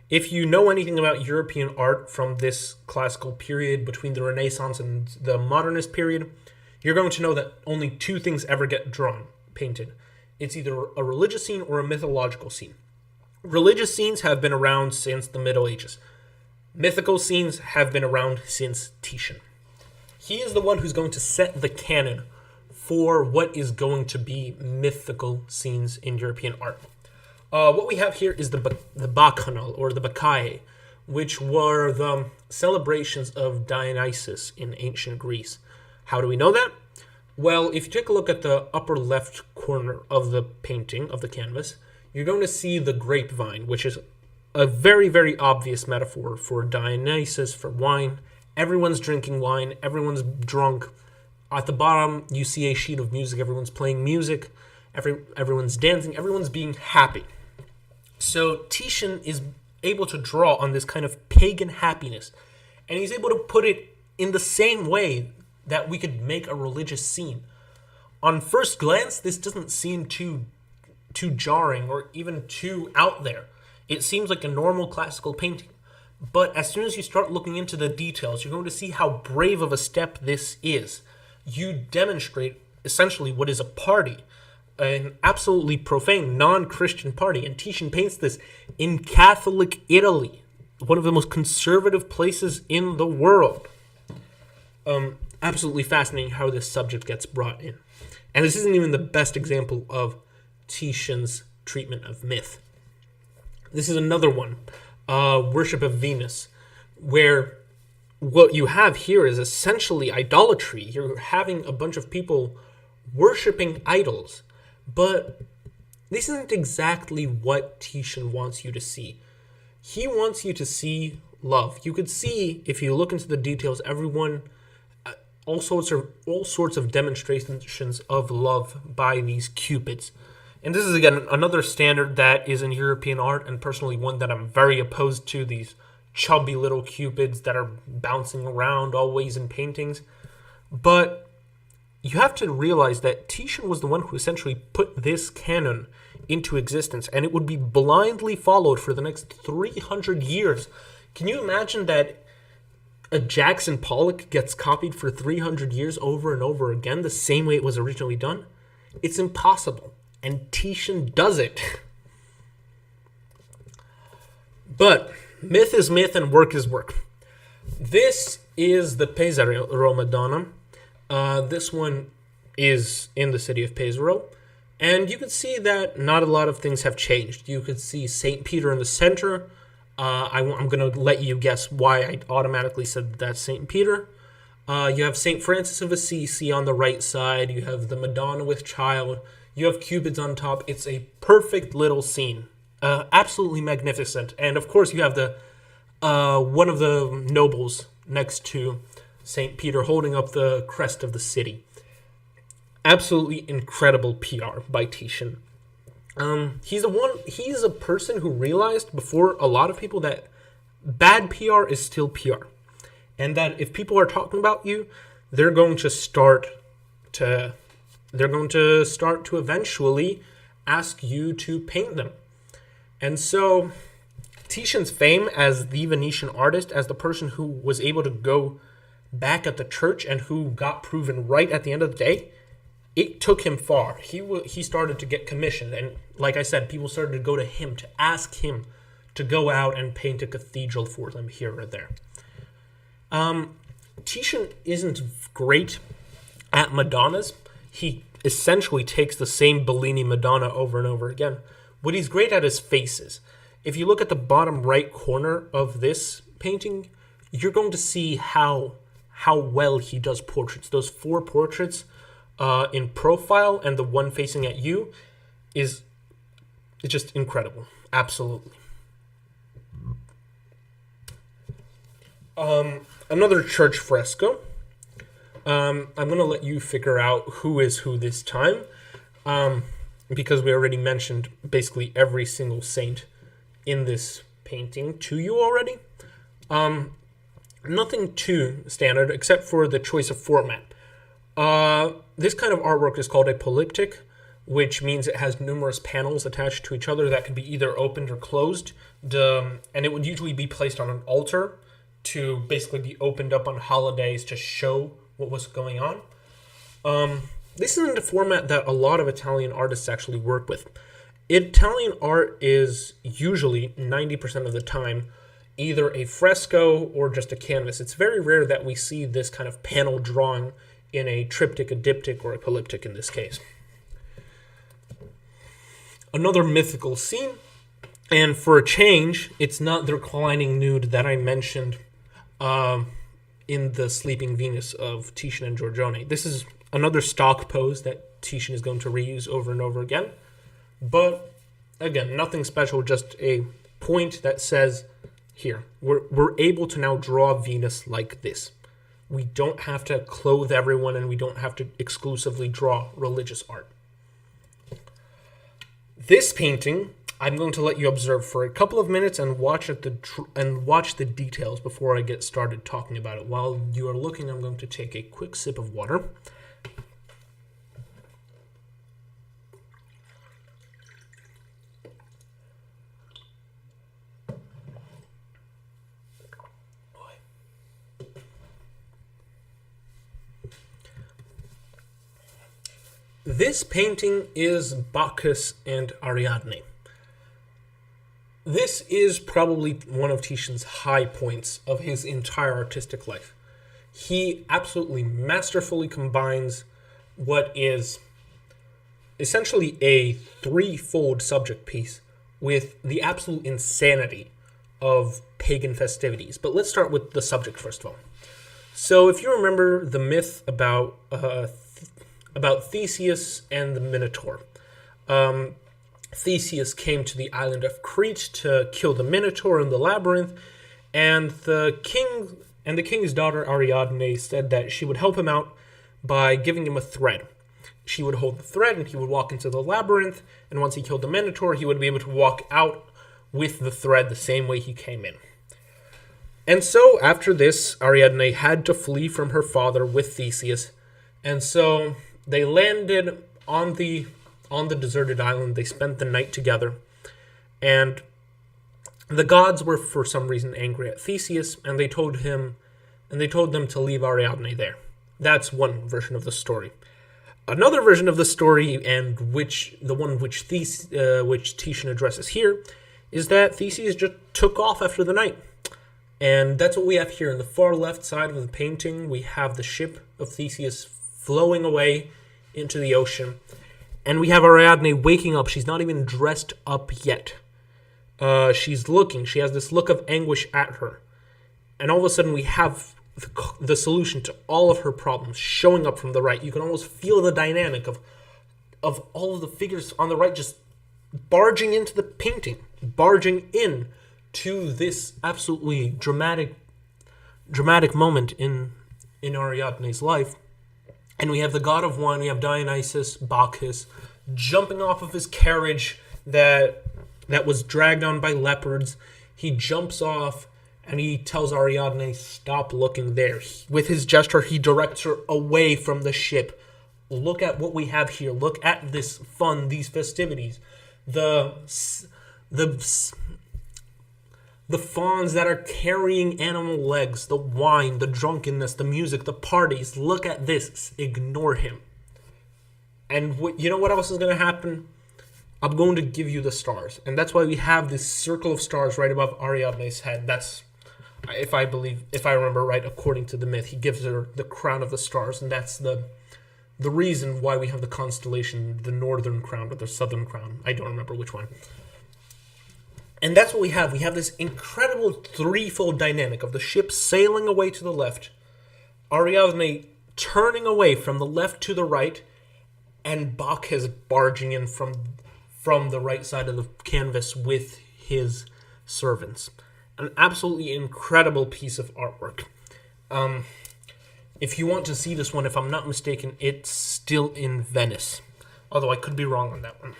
Speaker 1: If you know anything about European art from this classical period between the Renaissance and the modernist period, you're going to know that only two things ever get painted. It's either a religious scene or a mythological scene. Religious scenes have been around since the Middle Ages. Mythical scenes have been around since Titian. He is the one who's going to set the canon for what is going to be mythical scenes in European art. What we have here is the Bacchanal, or the Bacchae, which were the celebrations of Dionysus in ancient Greece. How do we know that? Well, if you take a look at the upper left corner of the painting, of the canvas, you're going to see the grapevine, which is a very, very obvious metaphor for Dionysus, for wine. Everyone's drinking wine, everyone's drunk. At the bottom, you see a sheet of music, everyone's playing music, everyone's dancing, everyone's being happy. So Titian is able to draw on this kind of pagan happiness, and he's able to put it in the same way that we could make a religious scene. On first glance, this doesn't seem too jarring or even too out there. It seems like a normal classical painting. But as soon as you start looking into the details, you're going to see how brave of a step this is. You demonstrate essentially what is a party, an absolutely profane, non-Christian party. And Titian paints this in Catholic Italy, one of the most conservative places in the world. Absolutely fascinating how this subject gets brought in. And this isn't even the best example of Titian's treatment of myth. This is another one, Worship of Venus, where what you have here is essentially idolatry. You're having a bunch of people worshiping idols, but this isn't exactly what Titian wants you to see. He wants you to see love. You could see, if you look into the details, all sorts of demonstrations of love by these cupids. And this is, again, another standard that is in European art, and personally one that I'm very opposed to, these chubby little cupids that are bouncing around always in paintings. But you have to realize that Titian was the one who essentially put this canon into existence, and it would be blindly followed for the next 300 years. Can you imagine that a Jackson Pollock gets copied for 300 years over and over again the same way it was originally done? It's impossible. And Titian does it. But myth is myth and work is work. This is the Pesaro Madonna. This one is in the city of Pesaro. And you can see that not a lot of things have changed. You could see St. Peter in the center. I'm going to let you guess why I automatically said that's St. Peter. You have St. Francis of Assisi on the right side. You have the Madonna with Child. You have Cupids on top. It's a perfect little scene. Absolutely magnificent. And of course you have the one of the nobles next to St. Peter holding up the crest of the city. Absolutely incredible PR by Titian. He's a person who realized before a lot of people that bad PR is still PR. And that if people are talking about you, they're going to start to eventually ask you to paint them. And so Titian's fame as the Venetian artist, as the person who was able to go back at the church and who got proven right at the end of the day, it took him far. He started to get commissioned, and like I said, people started to go to him to ask him to go out and paint a cathedral for them here or there. Titian isn't great at Madonnas. He essentially takes the same Bellini Madonna over and over again. What he's great at is faces. If you look at the bottom right corner of this painting, you're going to see how well he does portraits. Those 4 portraits in profile and the one facing at you it's just incredible. Absolutely. Another church fresco. I'm going to let you figure out who is who this time, because we already mentioned basically every single saint in this painting to you already. Nothing too standard except for the choice of format. This kind of artwork is called a polyptych, which means it has numerous panels attached to each other that can be either opened or closed. And it would usually be placed on an altar to basically be opened up on holidays to show what was going on. This isn't a format that a lot of Italian artists actually work with. Italian art is usually 90% of the time either a fresco or just a canvas. It's very rare that we see this kind of panel drawing in a triptych, a diptych, or a polyptych in this case. Another mythical scene, and for a change, it's not the reclining nude that I mentioned in the Sleeping Venus of Titian and Giorgione. This is another stock pose that Titian is going to reuse over and over again. But, again, nothing special, just a point that says, here, we're able to now draw Venus like this. We don't have to clothe everyone, and we don't have to exclusively draw religious art. This painting, I'm going to let you observe for a couple of minutes and watch the details before I get started talking about it. While you are looking, I'm going to take a quick sip of water. This painting is Bacchus and Ariadne. This is probably one of Titian's high points of his entire artistic life. He absolutely masterfully combines what is essentially a threefold subject piece with the absolute insanity of pagan festivities. But let's start with the subject first of all. So if you remember the myth about Theseus and the Minotaur. Theseus came to the island of Crete to kill the Minotaur in the labyrinth, and the king's daughter Ariadne said that she would help him out by giving him a thread. She would hold the thread and he would walk into the labyrinth, and once he killed the Minotaur, he would be able to walk out with the thread the same way he came in. And so after this, Ariadne had to flee from her father with Theseus, and so they landed on the deserted island. They spent the night together, and The gods were for some reason angry at Theseus, and they told them to leave Ariadne there. That's one version of the story. Another version of the story, and the one which Titian addresses here, is that Theseus just took off after the night. And that's what we have here. On the far left side of the painting, we have the ship of Theseus flowing away into the ocean. And we have Ariadne waking up. She's not even dressed up yet. She's looking. She has this look of anguish at her. And all of a sudden, we have the solution to all of her problems showing up from the right. You can almost feel the dynamic of all of the figures on the right just barging into the painting, barging in to this absolutely dramatic moment in Ariadne's life. And we have the god of wine, we have Dionysus, Bacchus, jumping off of his carriage that was dragged on by leopards. He jumps off and he tells Ariadne, stop looking there. With his gesture, he directs her away from the ship. Look at what we have here. Look at this fun, these festivities. The fawns that are carrying animal legs, the wine, the drunkenness, the music, the parties. Look at this. Ignore him. And you know what else is going to happen? I'm going to give you the stars. And that's why we have this circle of stars right above Ariadne's head. That's, if I remember right, according to the myth, he gives her the crown of the stars. And that's the reason why we have the constellation, the northern crown or the southern crown. I don't remember which one. And that's what we have. We have this incredible threefold dynamic of the ship sailing away to the left, Ariadne turning away from the left to the right, and Bacchus barging in from the right side of the canvas with his servants. An absolutely incredible piece of artwork. If you want to see this one, if I'm not mistaken, it's still in Venice. Although I could be wrong on that one.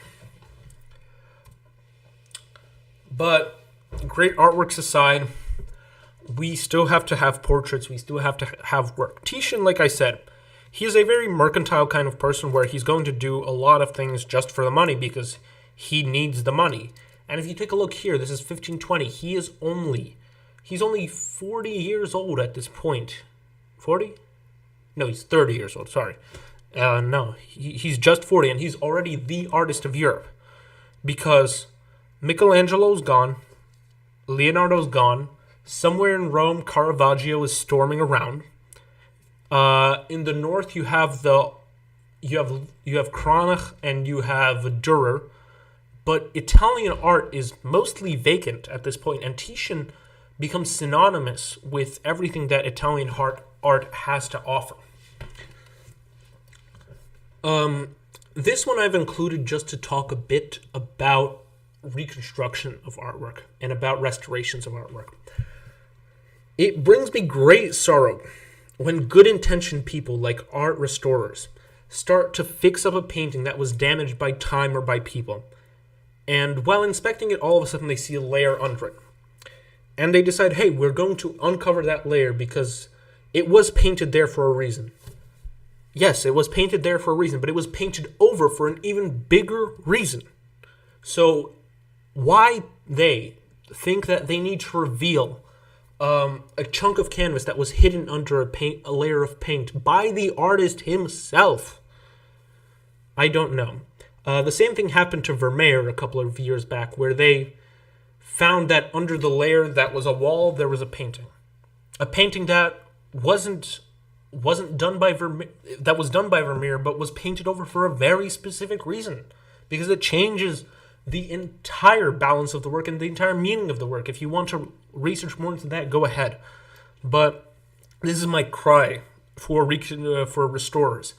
Speaker 1: But great artworks aside, we still have to have portraits. We still have to have work. Titian, like I said, he is a very mercantile kind of person where he's going to do a lot of things just for the money because he needs the money. And if you take a look here, this is 1520. He's only 40 years old at this point. 40? No, he's 30 years old. Sorry. No, he's just 40, and he's already the artist of Europe because Michelangelo's gone, Leonardo's gone. Somewhere in Rome, Caravaggio is storming around. In the north, you have Cranach and you have Durer, but Italian art is mostly vacant at this point, and Titian becomes synonymous with everything that Italian art has to offer. This one I've included just to talk a bit about reconstruction of artwork and about restorations of artwork. It brings me great sorrow when good-intentioned people like art restorers start to fix up a painting that was damaged by time or by people, and while inspecting it, all of a sudden they see a layer under it. And they decide, hey, we're going to uncover that layer because it was painted there for a reason. Yes, it was painted there for a reason, but it was painted over for an even bigger reason. So why they think that they need to reveal a chunk of canvas that was hidden under a layer of paint by the artist himself, I don't know. The same thing happened to Vermeer a couple of years back, where they found that under the layer that was a wall, there was a painting that wasn't done by Vermeer, that was done by Vermeer, but was painted over for a very specific reason, because it changes the entire balance of the work and the entire meaning of the work. If you want to research more into that, go ahead. But this is my cry for restorers.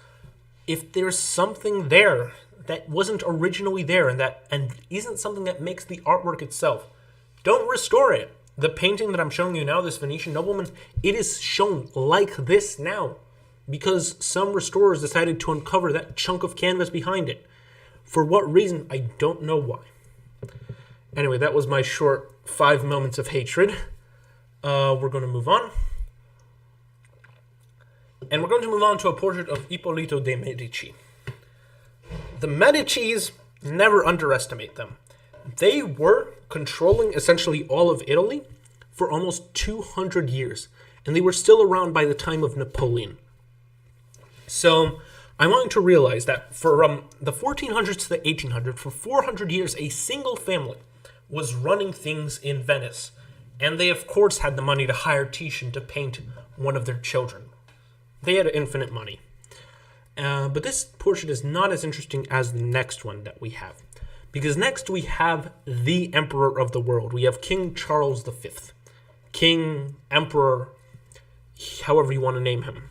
Speaker 1: If there's something there that wasn't originally there and isn't something that makes the artwork itself, don't restore it. The painting that I'm showing you now, this Venetian nobleman, it is shown like this now because some restorers decided to uncover that chunk of canvas behind it. For what reason, I don't know why. Anyway, that was my short 5 moments of hatred. We're going to move on. And we're going to move on to a portrait of Ippolito de' Medici. The Medicis, never underestimate them. They were controlling essentially all of Italy for almost 200 years. And they were still around by the time of Napoleon. So I want you to realize that from the 1400s to the 1800s, for 400 years, a single family was running things in Venice. And they, of course, had the money to hire Titian to paint one of their children. They had infinite money. But this portrait is not as interesting as the next one that we have. Because next we have the emperor of the world. We have King Charles V. King, emperor, however you want to name him.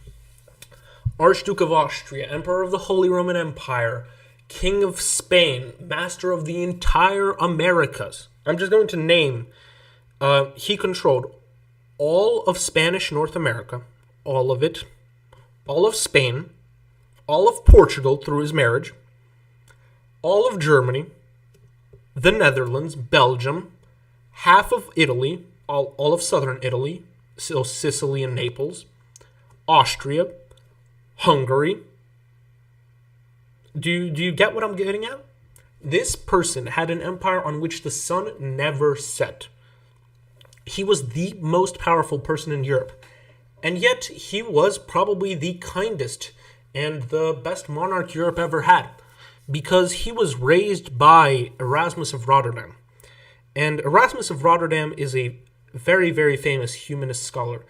Speaker 1: Archduke of Austria, emperor of the Holy Roman Empire, king of Spain, master of the entire Americas. I'm just going to name. He controlled all of Spanish North America, all of it, all of Spain, all of Portugal through his marriage, all of Germany, the Netherlands, Belgium, half of Italy, all of southern Italy, so Sicily and Naples, Austria, Hungary. Do you get what I'm getting at? This person had an empire on which the sun never set. He was the most powerful person in Europe. And yet, he was probably the kindest and the best monarch Europe ever had. Because he was raised by Erasmus of Rotterdam. And Erasmus of Rotterdam is a very, very famous humanist scholar.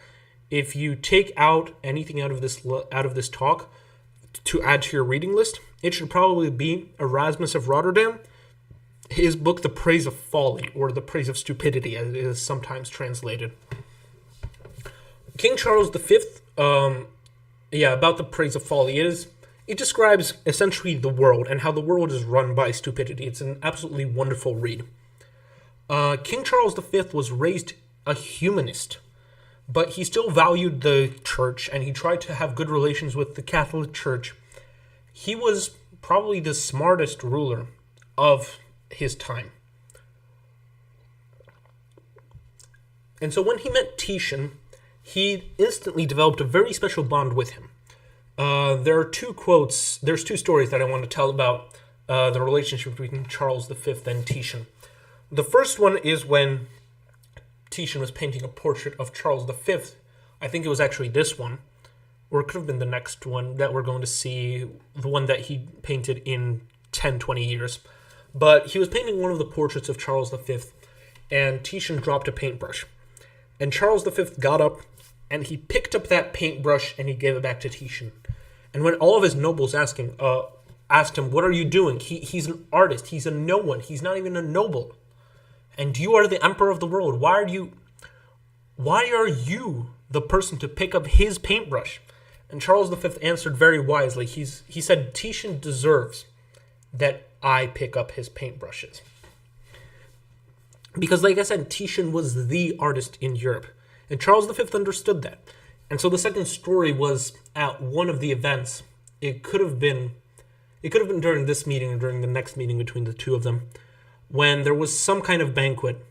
Speaker 1: If you take out anything out of this talk to add to your reading list, it should probably be Erasmus of Rotterdam, his book, The Praise of Folly, or The Praise of Stupidity, as it is sometimes translated. King Charles V, about The Praise of Folly, it describes essentially the world and how the world is run by stupidity. It's an absolutely wonderful read. King Charles V was raised a humanist, but he still valued the church and he tried to have good relations with the Catholic Church. He was probably the smartest ruler of his time. And so when he met Titian, he instantly developed a very special bond with him. There's two stories that I want to tell about the relationship between Charles V and Titian. The first one is when Titian was painting a portrait of Charles V. I think it was actually this one, or it could have been the next one that we're going to see, the one that he painted in 10, 20 years. But he was painting one of the portraits of Charles V, and Titian dropped a paintbrush. And Charles V got up, and he picked up that paintbrush, and he gave it back to Titian. And when all of his nobles asked him, what are you doing? He's an artist. He's a no one. He's not even a noble. And you are the emperor of the world. Why are you the person to pick up his paintbrush? And Charles V answered very wisely. He said, Titian deserves that I pick up his paintbrushes. Because like I said, Titian was the artist in Europe. And Charles V understood that. And so the second story was at one of the events. It could have been during this meeting or during the next meeting between the two of them, when there was some kind of banquet,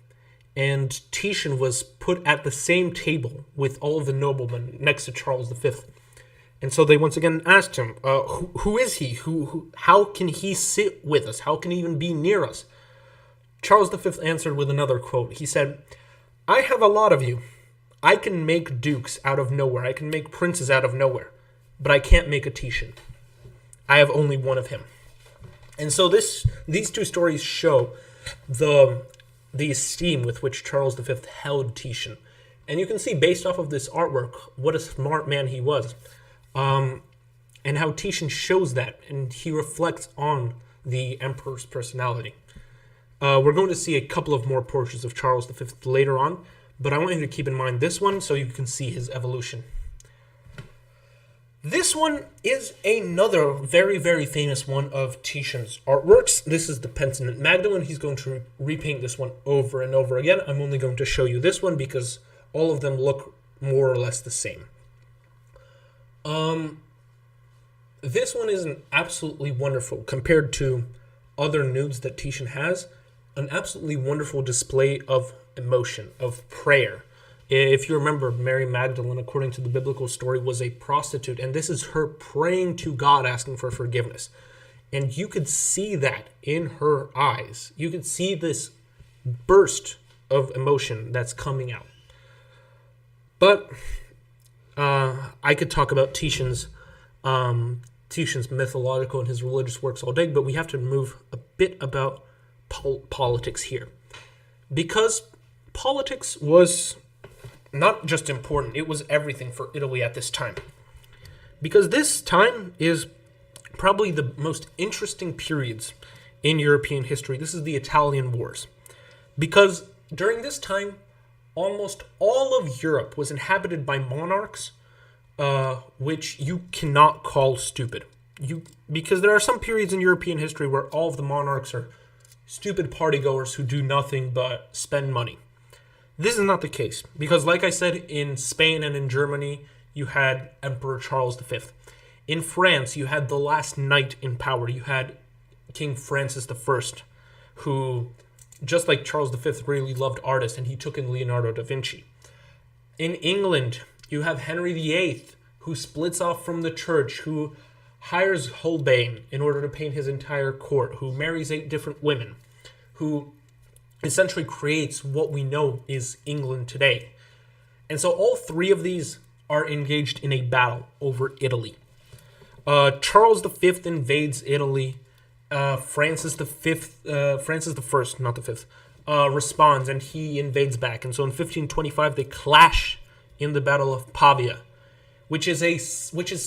Speaker 1: and Titian was put at the same table with all of the noblemen next to Charles V. And so they once again asked him, who is he? How can he sit with us? How can he even be near us? Charles V answered with another quote. He said, I have a lot of you. I can make dukes out of nowhere. I can make princes out of nowhere. But I can't make a Titian. I have only one of him. And so these two stories show the esteem with which Charles V held Titian. And you can see, based off of this artwork, what a smart man he was. And how Titian shows that, and he reflects on the emperor's personality. We're going to see a couple of more portraits of Charles V later on, but I want you to keep in mind this one so you can see his evolution. This one is another very, very famous one of Titian's artworks. This is the Penitent Magdalene. He's going to repaint this one over and over again. I'm only going to show you this one because all of them look more or less the same. This one is an absolutely wonderful, compared to other nudes that Titian has, an absolutely wonderful display of emotion, of prayer. If you remember, Mary Magdalene, according to the biblical story, was a prostitute, and this is her praying to God, asking for forgiveness. And you could see that in her eyes. You could see this burst of emotion that's coming out. But I could talk about Titian's mythological and his religious works all day, but we have to move a bit about politics here. Because politics was not just important, it was everything for Italy at this time. Because this time is probably the most interesting periods in European history. This is the Italian Wars. Because during this time, almost all of Europe was inhabited by monarchs, which you cannot call stupid. Because there are some periods in European history where all of the monarchs are stupid partygoers who do nothing but spend money. This is not the case, because like I said, in Spain and in Germany, you had Emperor Charles V. In France, you had the last knight in power. You had King Francis I, who, just like Charles V, really loved artists, and he took in Leonardo da Vinci. In England, you have Henry VIII, who splits off from the church, who hires Holbein in order to paint his entire court, who marries 8 different women, who essentially creates what we know is England today. And so all 3 of these are engaged in a battle over Italy. Charles V invades Italy. Francis I, not the fifth, responds, and he invades back. And so in 1525 they clash in the Battle of Pavia, which is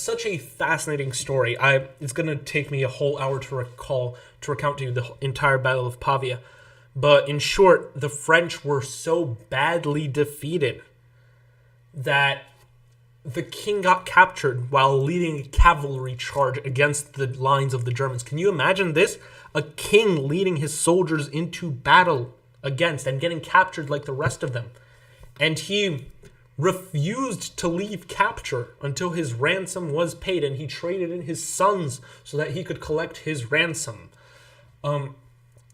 Speaker 1: such a fascinating story. It's going to take me a whole hour to recount to you the entire Battle of Pavia. But in short, the French were so badly defeated that the king got captured while leading a cavalry charge against the lines of the Germans. Can you imagine this? A king leading his soldiers into battle against and getting captured like the rest of them. And he refused to leave capture until his ransom was paid, and he traded in his sons so that he could collect his ransom.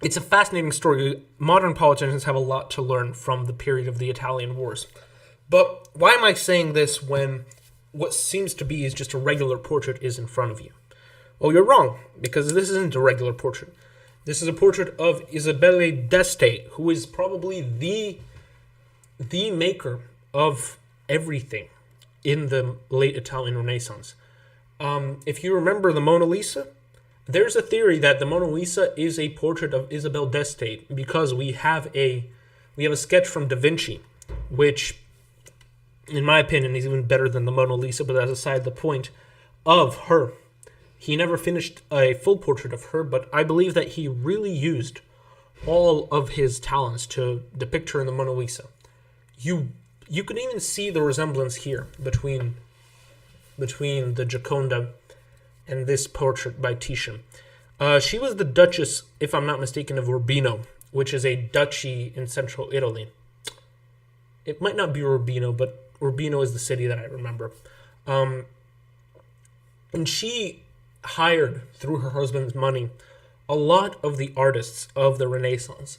Speaker 1: It's a fascinating story. Modern politicians have a lot to learn from the period of the Italian Wars. But why am I saying this when what seems to be is just a regular portrait is in front of you? Well, you're wrong, because this isn't a regular portrait. This is a portrait of Isabelle d'Este, who is probably the maker of everything in the late Italian Renaissance. If you remember the Mona Lisa, there's a theory that the Mona Lisa is a portrait of Isabelle d'Este because we have a sketch from Da Vinci, which, in my opinion, is even better than the Mona Lisa, but that's aside the point, of her. He never finished a full portrait of her, but I believe that he really used all of his talents to depict her in the Mona Lisa. You can even see the resemblance here between the Gioconda and this portrait by Titian. She was the Duchess, if I'm not mistaken, of Urbino, which is a duchy in central Italy. It might not be Urbino, but Urbino is the city that I remember. And she hired, through her husband's money, a lot of the artists of the Renaissance.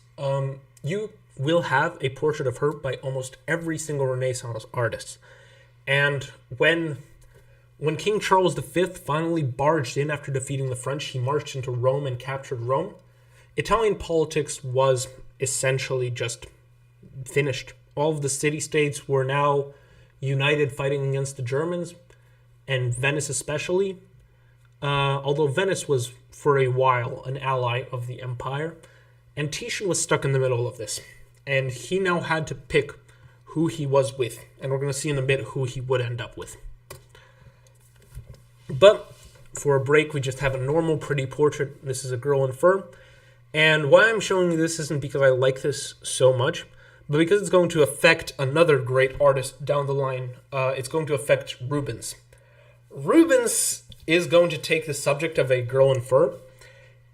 Speaker 1: You will have a portrait of her by almost every single Renaissance artist. And when King Charles V finally barged in after defeating the French, he marched into Rome and captured Rome. Italian politics was essentially just finished. All of the city-states were now united fighting against the Germans, and Venice especially. Although Venice was, for a while, an ally of the empire. And Titian was stuck in the middle of this. And he now had to pick who he was with. And we're going to see in a bit who he would end up with. But for a break, we just have a normal, pretty portrait. This is a girl in fur. And why I'm showing you this isn't because I like this so much, but because it's going to affect another great artist down the line. It's going to affect Rubens. Rubens is going to take the subject of a girl in fur,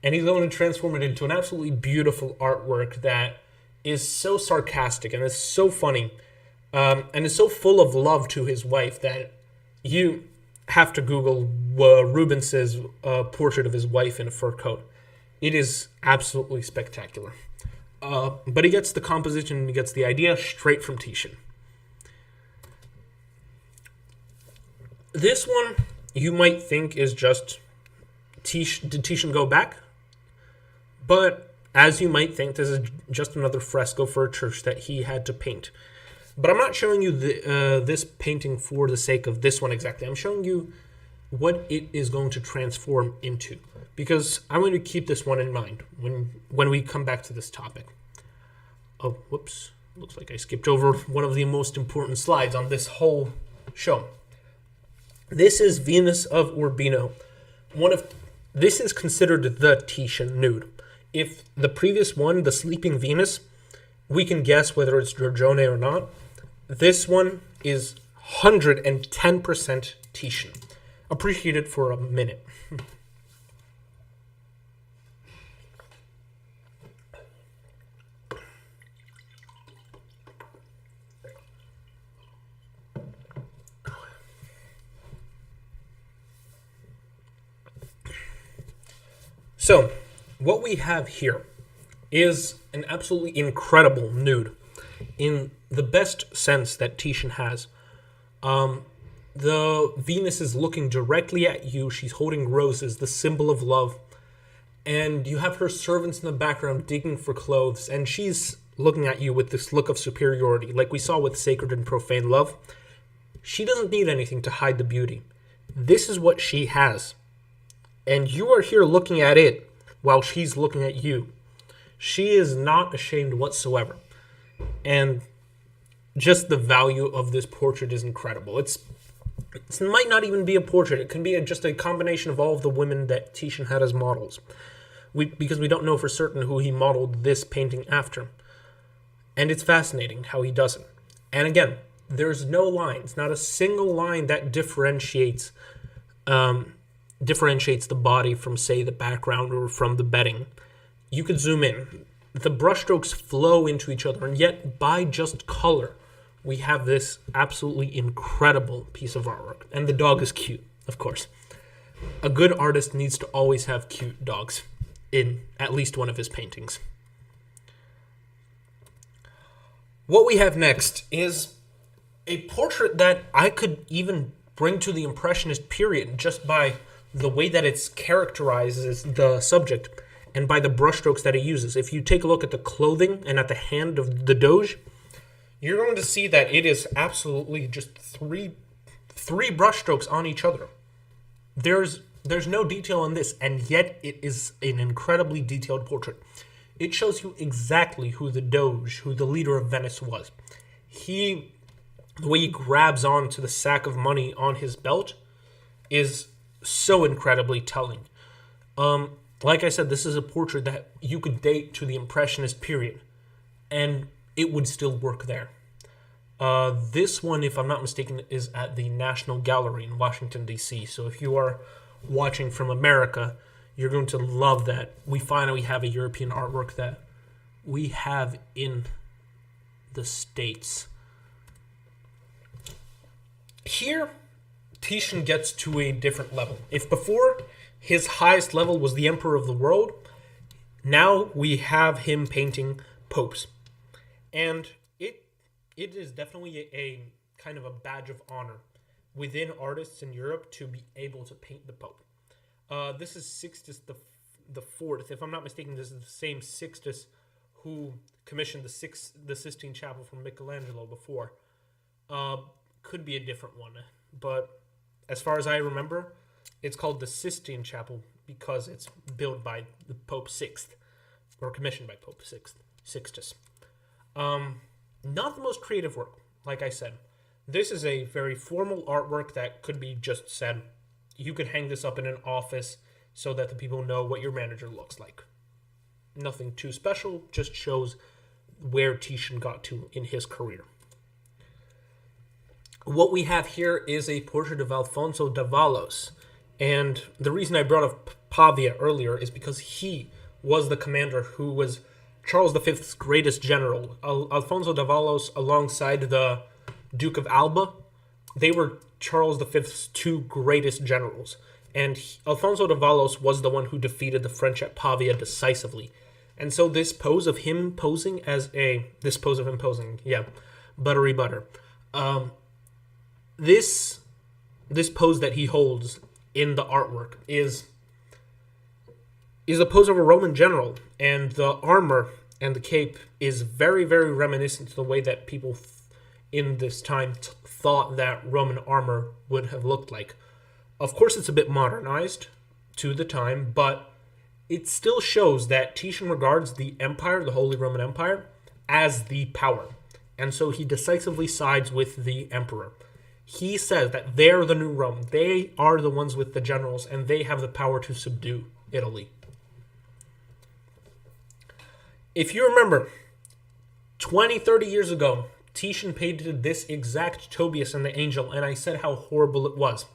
Speaker 1: and he's going to transform it into an absolutely beautiful artwork that is so sarcastic and is so funny, and is so full of love to his wife that you have to Google Rubens's portrait of his wife in a fur coat. It is absolutely spectacular. But he gets the composition and he gets the idea straight from Titian. This one, you might think is just, did Titian go back? But As you might think, this is just another fresco for a church that he had to paint. But I'm not showing you this painting for the sake of this one exactly. I'm showing you what it is going to transform into, because I'm going to keep this one in mind when we come back to this topic. Oh, whoops. Looks like I skipped over one of the most important slides on this whole show. This is Venus of Urbino. This is considered the Titian nude. If the previous one, the Sleeping Venus, we can guess whether it's Giorgione or not. This one is 110% Titian. Appreciate it for a minute. So, what we have here is an absolutely incredible nude in the best sense that Titian has. The Venus is looking directly at you. She's holding roses, the symbol of love. And you have her servants in the background digging for clothes. And she's looking at you with this look of superiority, like we saw with Sacred and Profane Love. She doesn't need anything to hide the beauty. This is what she has. And you are here looking at it while she's looking at you. She is not ashamed whatsoever. And just the value of this portrait is incredible. It might not even be a portrait. It can be just a combination of all of the women that Titian had as models. Because we don't know for certain who he modeled this painting after. And it's fascinating how he does it. And again, there's no lines, not a single line that differentiates the body from, say, the background or from the bedding. You could zoom in. The brushstrokes flow into each other, and yet by just color, we have this absolutely incredible piece of artwork. And the dog is cute, of course. A good artist needs to always have cute dogs in at least one of his paintings. What we have next is a portrait that I could even bring to the Impressionist period just by the way that it's characterized as the subject and by the brushstrokes that it uses. If you take a look at the clothing and at the hand of the Doge, you're going to see that it is absolutely just three brushstrokes on each other. There's no detail on this, and yet it is an incredibly detailed portrait. It shows you exactly who the Doge, who the leader of Venice was. The way he grabs onto the sack of money on his belt is so incredibly telling. Like I said, this is a portrait that you could date to the Impressionist period, and it would still work there. This one, if I'm not mistaken, is at the National Gallery in Washington, D.C. So if you are watching from America, you're going to love that. We finally have a European artwork that we have in the States. Here, Titian gets to a different level. If before his highest level was the Emperor of the World, now we have him painting popes. And it is definitely a kind of a badge of honor within artists in Europe to be able to paint the Pope. This is Sixtus the Fourth. If I'm not mistaken, this is the same Sixtus who commissioned the Sistine Chapel from Michelangelo before. Could be a different one, but as far as I remember, it's called the Sistine Chapel because it's built by the Pope Sixth, or commissioned by Pope Sixtus. Not the most creative work, like I said. This is a very formal artwork that could be just said. You could hang this up in an office so that the people know what your manager looks like. Nothing too special, just shows where Titian got to in his career. What we have here is a portrait of Alfonso Davalos. And the reason I brought up Pavia earlier is because he was the commander who was Charles V's greatest general. Alfonso Davalos, alongside the Duke of Alba, they were Charles V's two greatest generals. And Alfonso Davalos was the one who defeated the French at Pavia decisively. And so this pose of him posing, buttery butter. This pose that he holds in the artwork is is a pose of a Roman general, and the armor and the cape is very, very reminiscent to the way that people in this time thought that Roman armor would have looked like. Of course, it's a bit modernized to the time, but it still shows that Titian regards the empire, the Holy Roman Empire, as the power. And so he decisively sides with the emperor. He says that they're the new Rome. They are the ones with the generals, and they have the power to subdue Italy. If you remember, 20, 30 years ago, Titian painted this exact Tobias and the angel, and I said how horrible it was.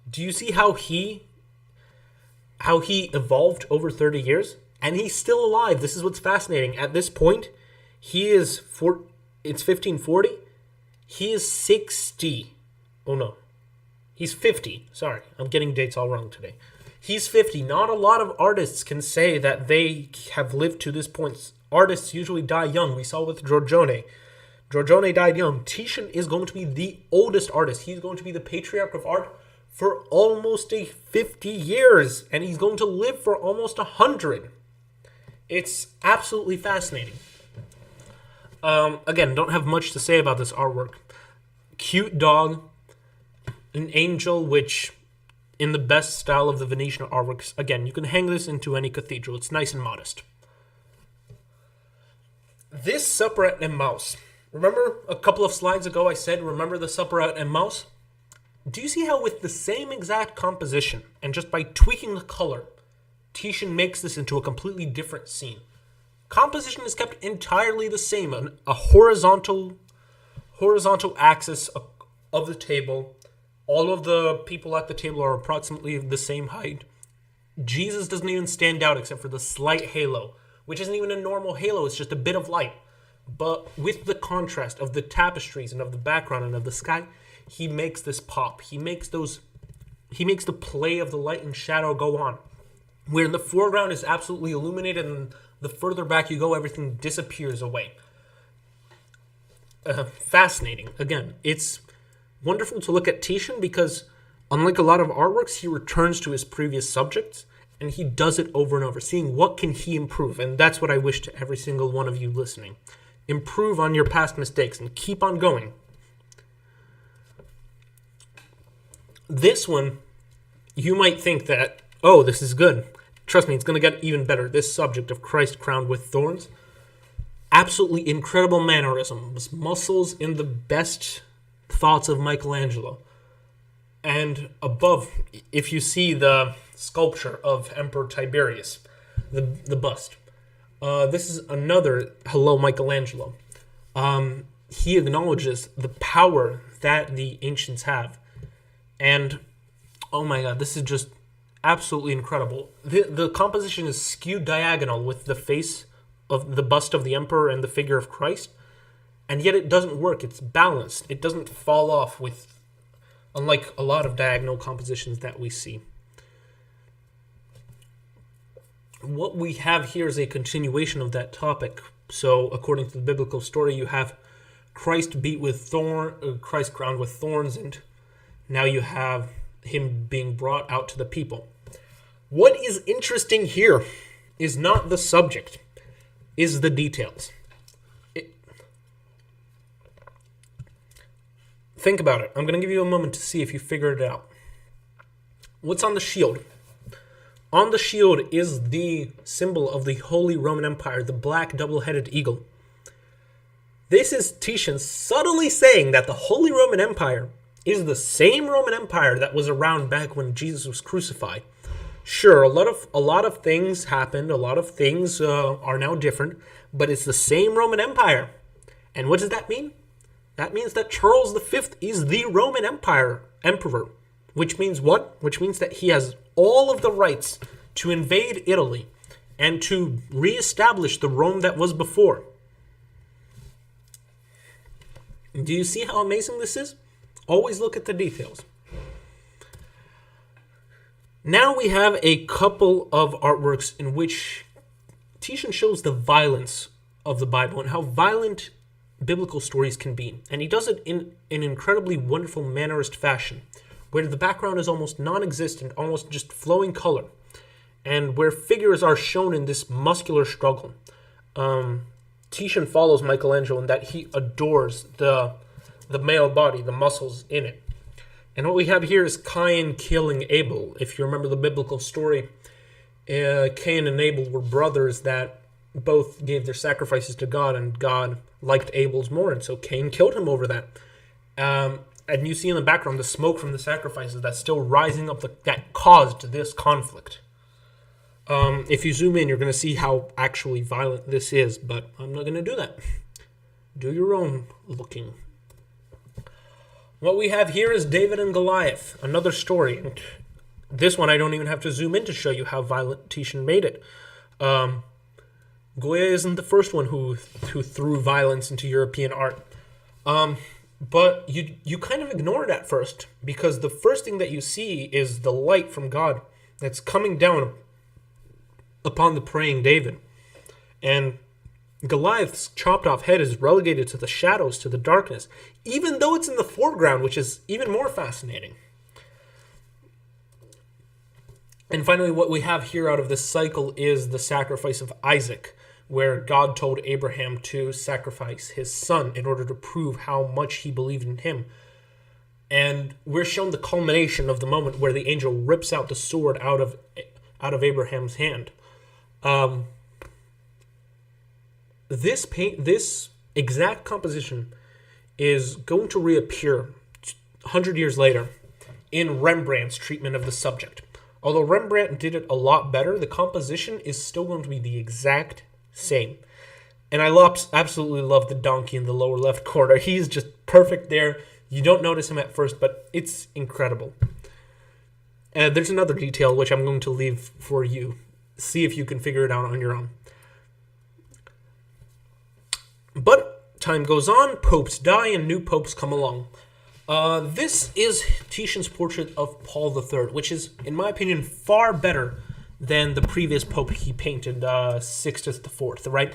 Speaker 1: Do you see how he evolved over 30 years? And he's still alive. This is what's fascinating. At this point, it's 1540. He is 60. Oh no. He's 50. Sorry, I'm getting dates all wrong today. He's 50. Not a lot of artists can say that they have lived to this point. Artists usually die young. We saw with Giorgione. Giorgione died young. Titian is going to be the oldest artist. He's going to be the patriarch of art for almost 50 years. And he's going to live for almost 100. It's absolutely fascinating. Again, don't have much to say about this artwork. Cute dog. An angel, which, in the best style of the Venetian artworks, again, you can hang this into any cathedral. It's nice and modest. This supper at Emmaus. Remember a couple of slides ago I said, remember the supper at Emmaus? Do you see how with the same exact composition, and just by tweaking the color, Titian makes this into a completely different scene? Composition is kept entirely the same. A horizontal axis of the table. All of the people at the table are approximately the same height. Jesus doesn't even stand out except for the slight halo, which isn't even a normal halo, it's just a bit of light. But with the contrast of the tapestries and of the background and of the sky, he makes this pop. He makes the play of the light and shadow go on. Where the foreground is absolutely illuminated and the further back you go, everything disappears away. Fascinating. Again, it's wonderful to look at Titian because, unlike a lot of artworks, he returns to his previous subjects and he does it over and over, seeing what can he improve. And that's what I wish to every single one of you listening. Improve on your past mistakes and keep on going. This one, you might think that, oh, this is good. Trust me, it's going to get even better. This subject of Christ crowned with thorns, absolutely incredible mannerisms, muscles in the best thoughts of Michelangelo. And above, if you see the sculpture of Emperor Tiberius, the bust, this is another hello Michelangelo. He acknowledges the power that the ancients have. And, oh my god, this is just absolutely incredible. The composition is skewed diagonal with the face of the bust of the emperor and the figure of Christ. And yet it doesn't work. It's balanced. It doesn't fall off with, unlike a lot of diagonal compositions that we see. What we have here is a continuation of that topic. So, according to the biblical story, you have Christ Christ crowned with thorns, and now you have him being brought out to the people. What is interesting here is not the subject, is the details. Think about it. I'm going to give you a moment to see if you figured it out. What's on the shield? On the shield is the symbol of the Holy Roman Empire, the black double-headed eagle. This is Titian subtly saying that the Holy Roman Empire is the same Roman Empire that was around back when Jesus was crucified. Sure, a lot of things happened, a lot of things are now different, but it's the same Roman Empire. And what does that mean? That means that Charles V is the Roman emperor, which means what? Which means that he has all of the rights to invade Italy and to reestablish the Rome that was before. Do you see how amazing this is? Always look at the details. Now we have a couple of artworks in which Titian shows the violence of the Bible and how violent biblical stories can be. And he does it in an incredibly wonderful mannerist fashion, where the background is almost non-existent, almost just flowing color. and where figures are shown in this muscular struggle. Titian follows Michelangelo in that he adores the male body, the muscles in it. And what we have here is Cain killing Abel. If you remember the biblical story, Cain and Abel were brothers that both gave their sacrifices to God, and God liked Abel's more, and so Cain killed him over that. And you see in the background the smoke from the sacrifices that's still rising up that caused this conflict. If you zoom in, you're going to see how actually violent this is, but I'm not going to do that. Do your own looking. What we have here is David and Goliath, another story. And this one I don't even have to zoom in to show you how violent Titian made it. Goya isn't the first one who threw violence into European art. But you kind of ignore it at first, because the first thing that you see is the light from God that's coming down upon the praying David. And Goliath's chopped off head is relegated to the shadows, to the darkness, even though it's in the foreground, which is even more fascinating. And finally, what we have here out of this cycle is the sacrifice of Isaac, where God told Abraham to sacrifice his son in order to prove how much he believed in him. And we're shown the culmination of the moment where the angel rips out the sword out of Abraham's hand. This exact composition is going to reappear 100 years later in Rembrandt's treatment of the subject. Although Rembrandt did it a lot better, the composition is still going to be the exact same. And I absolutely love the donkey in the lower left corner. He's just perfect there. You don't notice him at first, but it's incredible. There's another detail which I'm going to leave for you. See if you can figure it out on your own. But time goes on, popes die, and new popes come along. This is Titian's portrait of Paul III, which is, in my opinion, far better than the previous pope he painted, Sixtus IV, right?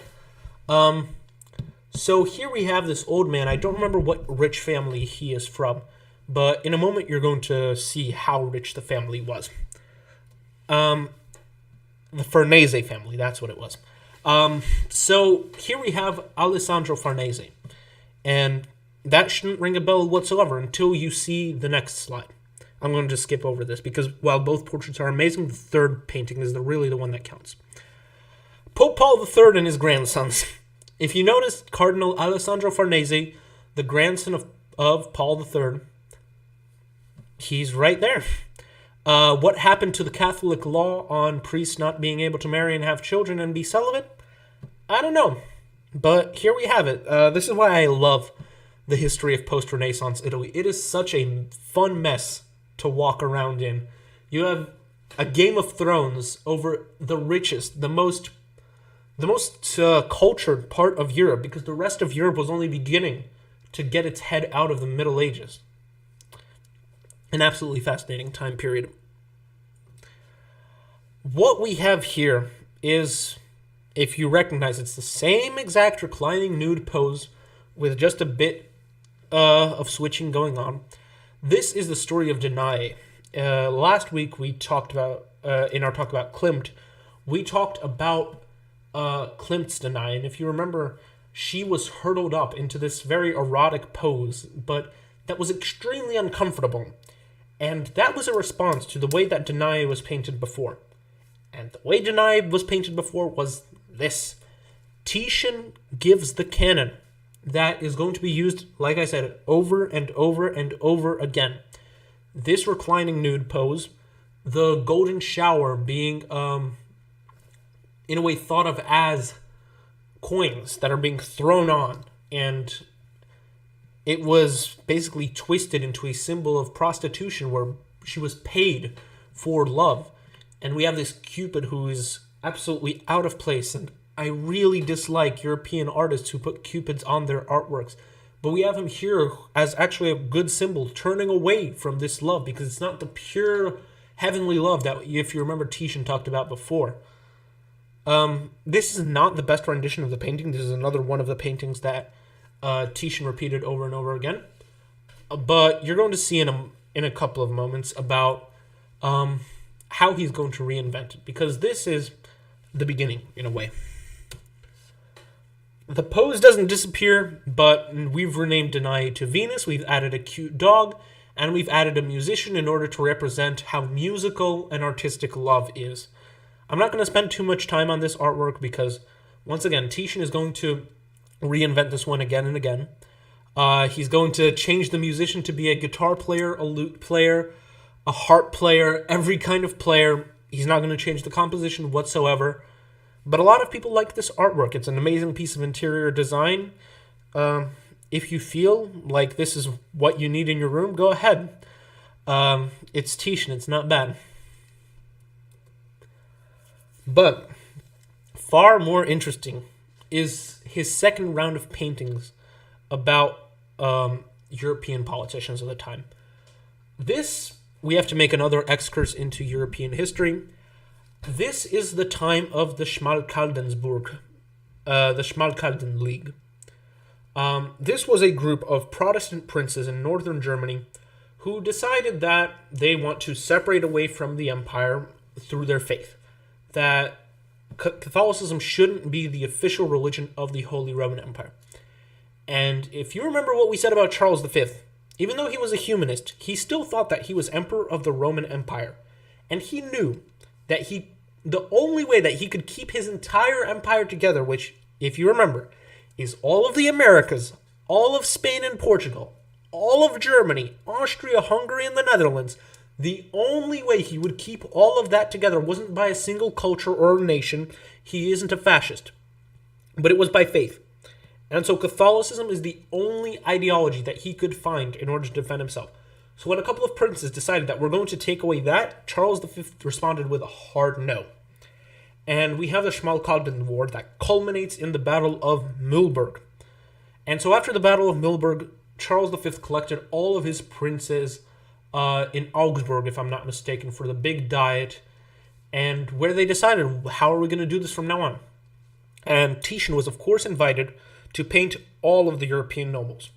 Speaker 1: So here we have this old man. I don't remember what rich family he is from, but in a moment you're going to see how rich the family was. The Farnese family, that's what it was. So here we have Alessandro Farnese, and that shouldn't ring a bell whatsoever until you see the next slide. I'm going to just skip over this because while both portraits are amazing, the third painting is really the one that counts. Pope Paul III and his grandsons. If you notice, Cardinal Alessandro Farnese, the grandson of Paul III, he's right there. What happened to the Catholic law on priests not being able to marry and have children and be celibate? I don't know. But here we have it. This is why I love the history of post-Renaissance Italy. It is such a fun mess to walk around in. You have a Game of Thrones over the richest, the most cultured part of Europe, because the rest of Europe was only beginning to get its head out of the Middle Ages. An absolutely fascinating time period. What we have here is, if you recognize, it's the same exact reclining nude pose with just a bit of switching going on. This is the story of Danae. Last week we talked about, in our talk about Klimt, we talked about Klimt's Danae, and if you remember, she was hurtled up into this very erotic pose, but that was extremely uncomfortable. And that was a response to the way that Danae was painted before. And the way Danae was painted before was this. Titian gives the canon that is going to be used, like I said, over and over and over again. This reclining nude pose, the golden shower being, in a way, thought of as coins that are being thrown on, and it was basically twisted into a symbol of prostitution where she was paid for love. And we have this Cupid who is absolutely out of place, and I really dislike European artists who put Cupids on their artworks. But we have him here as actually a good symbol, turning away from this love, because it's not the pure heavenly love that, if you remember, Titian talked about before. This is not the best rendition of the painting. This is another one of the paintings that Titian repeated over and over again. But you're going to see in a couple of moments about how he's going to reinvent it, because this is the beginning, in a way. The pose doesn't disappear, but we've renamed Danae to Venus, we've added a cute dog, and we've added a musician in order to represent how musical and artistic love is. I'm not going to spend too much time on this artwork because, once again, Titian is going to reinvent this one again and again. He's going to change the musician to be a guitar player, a lute player, a harp player, every kind of player. He's not going to change the composition whatsoever. But a lot of people like this artwork. It's an amazing piece of interior design. If you feel like this is what you need in your room, go ahead. It's Titian. It's not bad. But far more interesting is his second round of paintings about European politicians of the time. This, we have to make another excursus into European history. This is the time of the Schmalkaldensburg, the Schmalkalden League. This was a group of Protestant princes in northern Germany who decided that they want to separate away from the empire through their faith, that Catholicism shouldn't be the official religion of the Holy Roman Empire. And if you remember what we said about Charles V, even though he was a humanist, he still thought that he was emperor of the Roman Empire. And he knew that the only way that he could keep his entire empire together, which, if you remember, is all of the Americas, all of Spain and Portugal, all of Germany, Austria, Hungary, and the Netherlands, the only way he would keep all of that together wasn't by a single culture or nation. He isn't a fascist. But it was by faith. And so Catholicism is the only ideology that he could find in order to defend himself. So when a couple of princes decided that we're going to take away that, Charles V responded with a hard no. And we have the Schmalkalden War that culminates in the Battle of Mühlberg. And so after the Battle of Mühlberg, Charles V collected all of his princes in Augsburg, if I'm not mistaken, for the big diet, and where they decided, how are we going to do this from now on? And Titian was, of course, invited to paint all of the European nobles.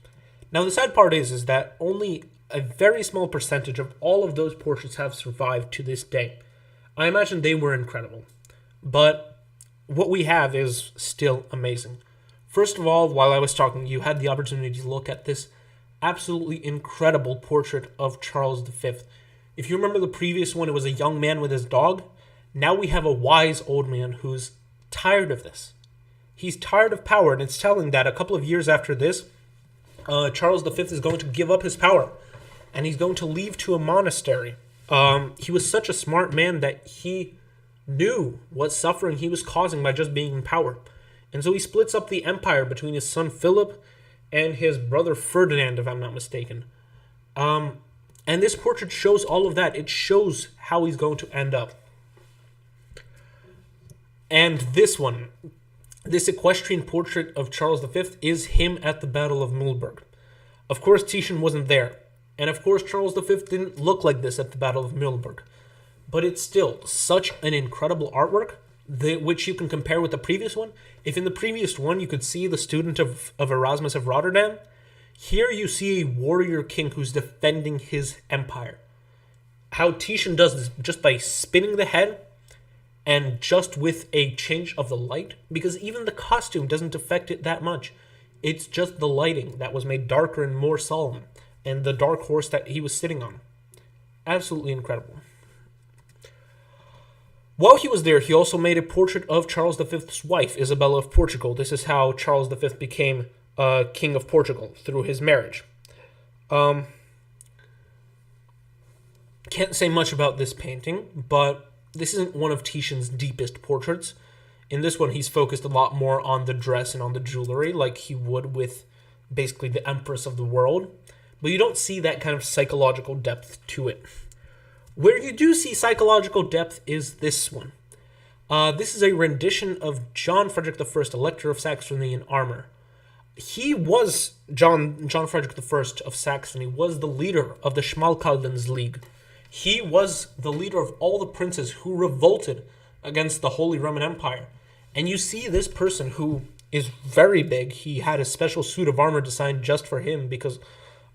Speaker 1: Now, the sad part is that only a very small percentage of all of those portraits have survived to this day. I imagine they were incredible. But what we have is still amazing. First of all, while I was talking, you had the opportunity to look at this absolutely incredible portrait of Charles V. If you remember the previous one, it was a young man with his dog. Now we have a wise old man who's tired of this. He's tired of power, and it's telling that a couple of years after this, Charles V is going to give up his power, and he's going to leave to a monastery. He was such a smart man that he knew what suffering he was causing by just being in power. And so he splits up the empire between his son Philip and his brother Ferdinand, if I'm not mistaken. And this portrait shows all of that. It shows how he's going to end up. And this one, this equestrian portrait of Charles V, is him at the Battle of Mühlberg. Of course, Titian wasn't there. And of course, Charles V didn't look like this at the Battle of Mühlberg. But it's still such an incredible artwork, which you can compare with the previous one. If in the previous one you could see the student of Erasmus of Rotterdam, here you see a warrior king who's defending his empire. How Titian does this just by spinning the head and just with a change of the light, because even the costume doesn't affect it that much. It's just the lighting that was made darker and more solemn, and the dark horse that he was sitting on. Absolutely incredible. While he was there, he also made a portrait of Charles V's wife, Isabella of Portugal. This is how Charles V became King of Portugal, through his marriage. Can't say much about this painting, but this isn't one of Titian's deepest portraits. In this one, he's focused a lot more on the dress and on the jewelry, like he would with basically the Empress of the world. But you don't see that kind of psychological depth to it. Where you do see psychological depth is this one. This is a rendition of John Frederick I, Elector of Saxony in armor. He was, John Frederick I of Saxony, was the leader of the Schmalkaldens League. He was the leader of all the princes who revolted against the Holy Roman Empire. And you see this person who is very big. He had a special suit of armor designed just for him because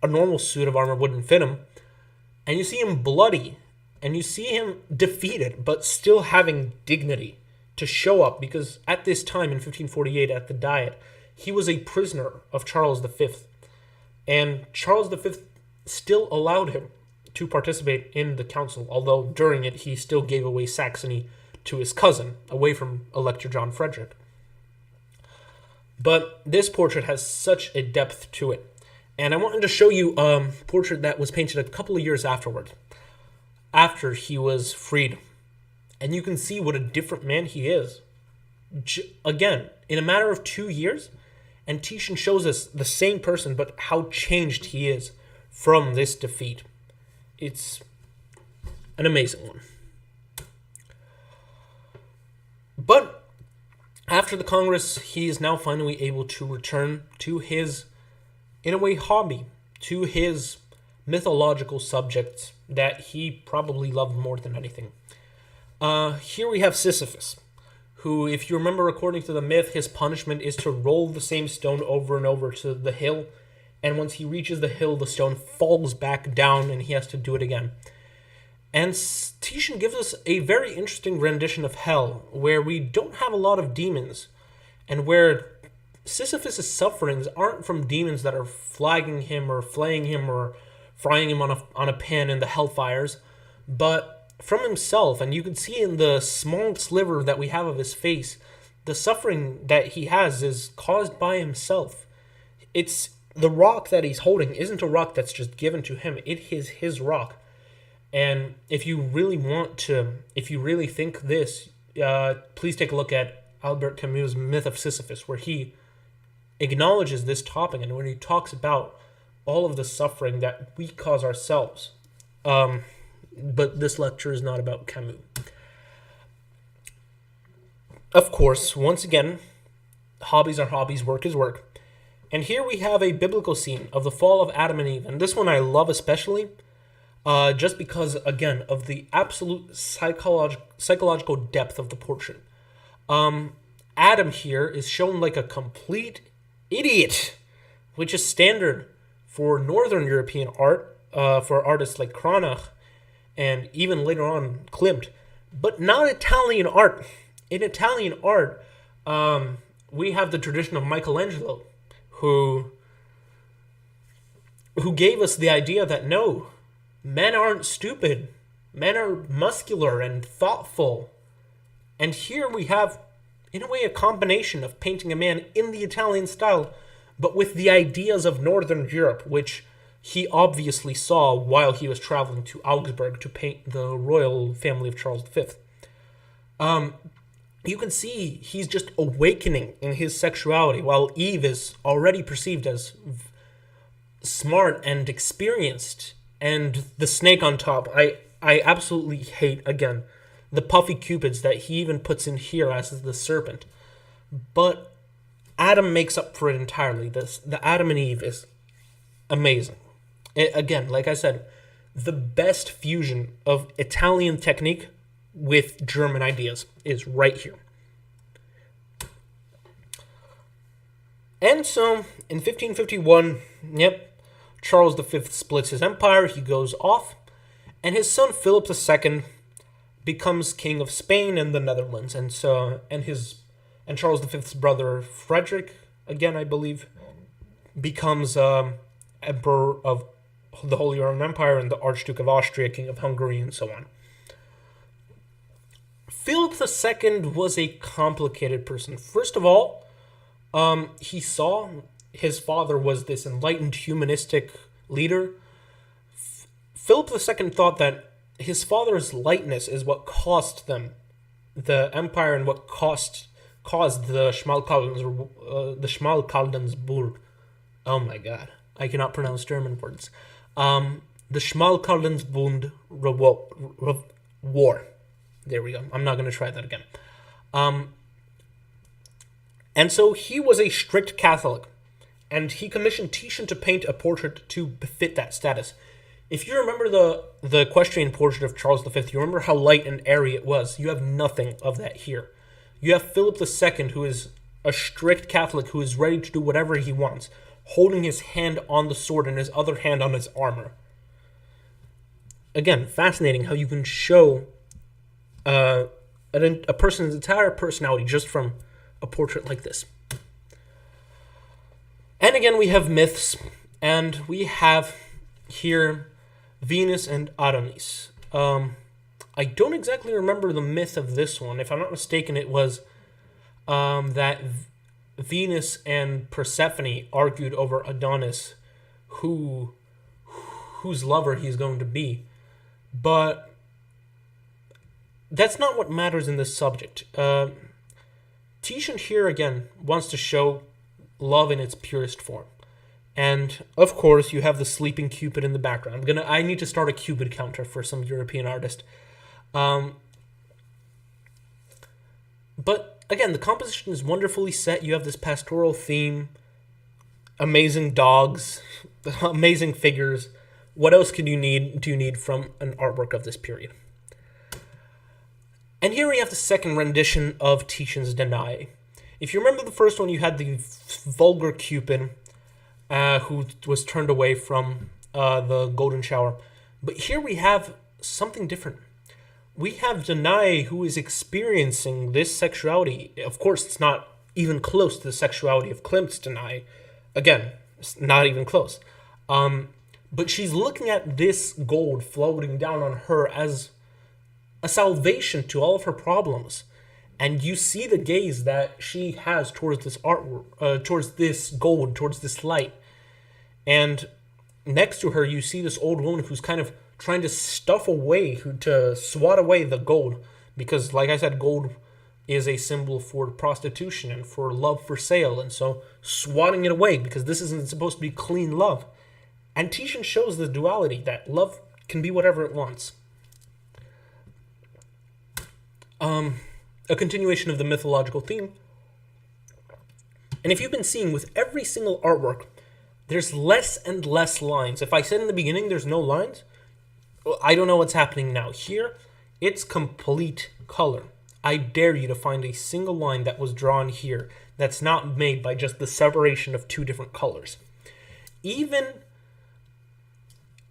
Speaker 1: a normal suit of armor wouldn't fit him. And you see him bloody and you see him defeated, but still having dignity to show up, because at this time in 1548 at the Diet, he was a prisoner of Charles V, and Charles V still allowed him to participate in the council, although during it he still gave away Saxony to his cousin, away from Elector John Frederick. But this portrait has such a depth to it. And I wanted to show you a portrait that was painted a couple of years afterward, after he was freed. And you can see what a different man he is. Again, in a matter of 2 years, and Titian shows us the same person, but how changed he is from this defeat. It's an amazing one. But after the Congress, he is now finally able to return to his, in a way, hobby, to his mythological subjects that he probably loved more than anything. Here we have Sisyphus, who, if you remember, according to the myth, his punishment is to roll the same stone over and over to the hill, and once he reaches the hill, the stone falls back down, and he has to do it again. And Titian gives us a very interesting rendition of hell, where we don't have a lot of demons, and where Sisyphus' sufferings aren't from demons that are flagging him or flaying him or frying him on a pan in the hellfires, but from himself. And you can see in the small sliver that we have of his face, the suffering that he has is caused by himself. It's the rock that he's holding isn't a rock that's just given to him. It is his rock. And if you really think this, please take a look at Albert Camus' Myth of Sisyphus, where he acknowledges this topic and when he talks about all of the suffering that we cause ourselves. But this lecture is not about Camus. Of course, once again, hobbies are hobbies, work is work. And here we have a biblical scene of the fall of Adam and Eve. And this one I love especially, just because, again, of the absolute psychological depth of the portrait. Adam here is shown like a complete idiot, which is standard for Northern European art, for artists like Cranach, and even later on Klimt, but not Italian art. In Italian art, we have the tradition of Michelangelo, who gave us the idea that no, men aren't stupid. Men are muscular and thoughtful. And here we have, in a way, a combination of painting a man in the Italian style, but with the ideas of Northern Europe, which he obviously saw while he was traveling to Augsburg to paint the royal family of Charles V. You can see he's just awakening in his sexuality, while Eve is already perceived as smart and experienced. And the snake on top, I absolutely hate, again, the puffy cupids that he even puts in here as the serpent. But Adam makes up for it entirely. The Adam and Eve is amazing. Again, like I said, the best fusion of Italian technique with German ideas is right here. And so, in 1551, Charles V splits his empire, he goes off, and his son Philip II becomes king of Spain and the Netherlands, and Charles V's brother Frederick, again I believe, becomes emperor of the Holy Roman Empire and the Archduke of Austria, king of Hungary, and so on. Philip II was a complicated person. First of all, he saw his father was this enlightened humanistic leader. Philip II thought that his father's lightness is what cost them the empire and what caused the Schmalkaldensburg. Oh my god, I cannot pronounce German words. The Schmalkaldensbund war. There we go. I'm not going to try that again. And so he was a strict Catholic, and he commissioned Titian to paint a portrait to befit that status. If you remember the equestrian portrait of Charles V, you remember how light and airy it was. You have nothing of that here. You have Philip II, who is a strict Catholic, who is ready to do whatever he wants, holding his hand on the sword and his other hand on his armor. again, fascinating how you can show a person's entire personality just from a portrait like this. And again, we have myths, and we have here Venus and Adonis. I don't exactly remember the myth of this one. If I'm not mistaken, it was that Venus and Persephone argued over Adonis, whose lover he's going to be. But that's not what matters in this subject. Titian here again wants to show love in its purest form. And of course, you have the sleeping Cupid in the background. I need to start a Cupid counter for some European artist. But again, the composition is wonderfully set. You have this pastoral theme, amazing dogs, amazing figures. What else do you need from an artwork of this period? And here we have the second rendition of Titian's Danae. If you remember the first one, you had the vulgar Cupid who was turned away from the golden shower. But here we have something different. We have Danae who is experiencing this sexuality. Of course, it's not even close to the sexuality of Klimt's Danae. Again, it's not even close. But she's looking at this gold floating down on her as a salvation to all of her problems. And you see the gaze that she has towards this artwork, towards this gold, towards this light. And next to her, you see this old woman who's kind of trying to swat away the gold. Because, like I said, gold is a symbol for prostitution and for love for sale. And so swatting it away, because this isn't supposed to be clean love. And Titian shows the duality that love can be whatever it wants. A continuation of the mythological theme. And if you've been seeing with every single artwork, there's less and less lines. If I said in the beginning there's no lines, well, I don't know what's happening now. Here, it's complete color. I dare you to find a single line that was drawn here that's not made by just the separation of two different colors. Even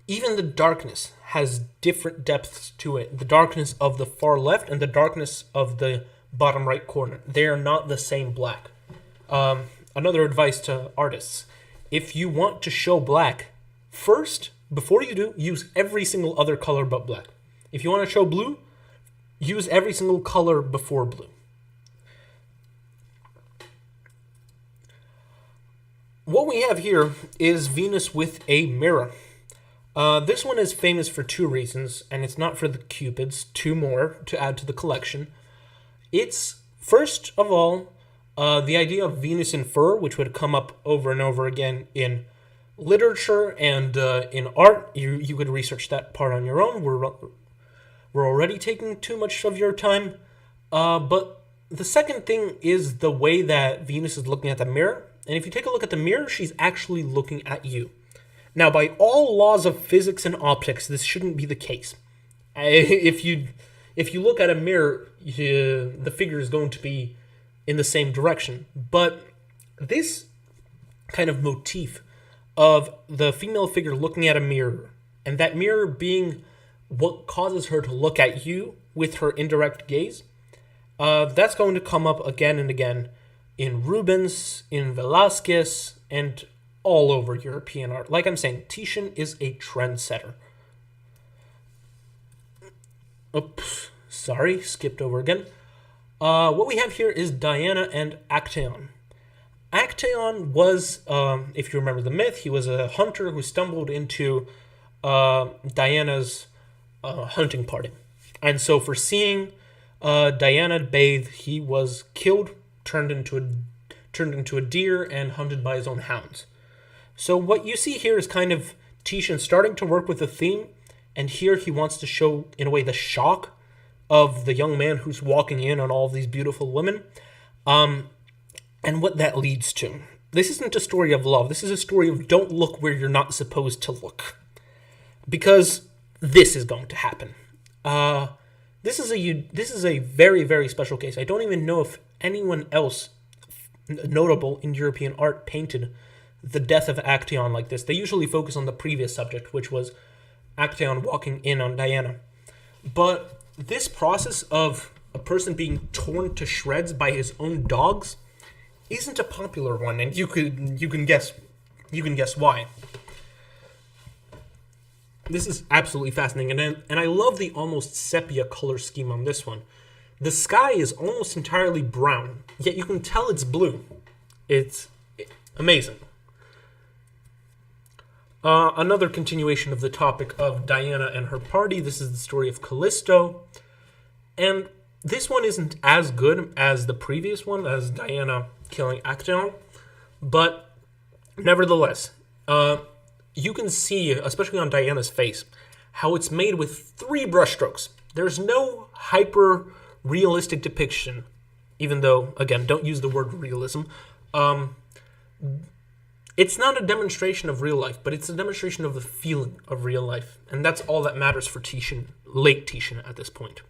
Speaker 1: the darkness has different depths to it. The darkness of the far left and the darkness of the bottom right corner. They are not the same black. Another advice to artists. If you want to show black, first, before you do, use every single other color but black. If you want to show blue, use every single color before blue. What we have here is Venus with a mirror. This one is famous for two reasons, and it's not for the Cupids, two more to add to the collection. It's, first of all, the idea of Venus in fur, which would come up over and over again in literature and in art. You could research that part on your own. We're already taking too much of your time. But the second thing is the way that Venus is looking at the mirror. And if you take a look at the mirror, she's actually looking at you. Now, by all laws of physics and optics, this shouldn't be the case. If you look at a mirror, the figure is going to be in the same direction. But this kind of motif of the female figure looking at a mirror, and that mirror being what causes her to look at you with her indirect gaze, that's going to come up again and again in Rubens, in Velázquez, and all over European art. Like I'm saying, Titian is a trendsetter. Oops, sorry, skipped over again. What we have here is Diana and Actaeon. Actaeon was, if you remember the myth, he was a hunter who stumbled into Diana's hunting party. And so for seeing Diana bathe, he was killed, turned into a deer, and hunted by his own hounds. So what you see here is kind of Titian starting to work with the theme, and here he wants to show, in a way, the shock of the young man who's walking in on all of these beautiful women, and what that leads to. This isn't a story of love. This is a story of don't look where you're not supposed to look. Because this is going to happen. This is a very, very special case. I don't even know if anyone else notable in European art painted the death of Actaeon like this. They usually focus on the previous subject, which was Actaeon walking in on Diana. But this process of a person being torn to shreds by his own dogs isn't a popular one, and you can guess why. This is absolutely fascinating, and I love the almost sepia color scheme on this one. The sky is almost entirely brown, yet you can tell it's blue. It's amazing. Another continuation of the topic of Diana and her party. This is the story of Callisto. And this one isn't as good as the previous one, as Diana killing Actaeon. But nevertheless, you can see, especially on Diana's face, how it's made with 3 brushstrokes. There's no hyper-realistic depiction, even though, again, don't use the word realism. It's not a demonstration of real life, but it's a demonstration of the feeling of real life. And that's all that matters for Titian, late Titian at this point.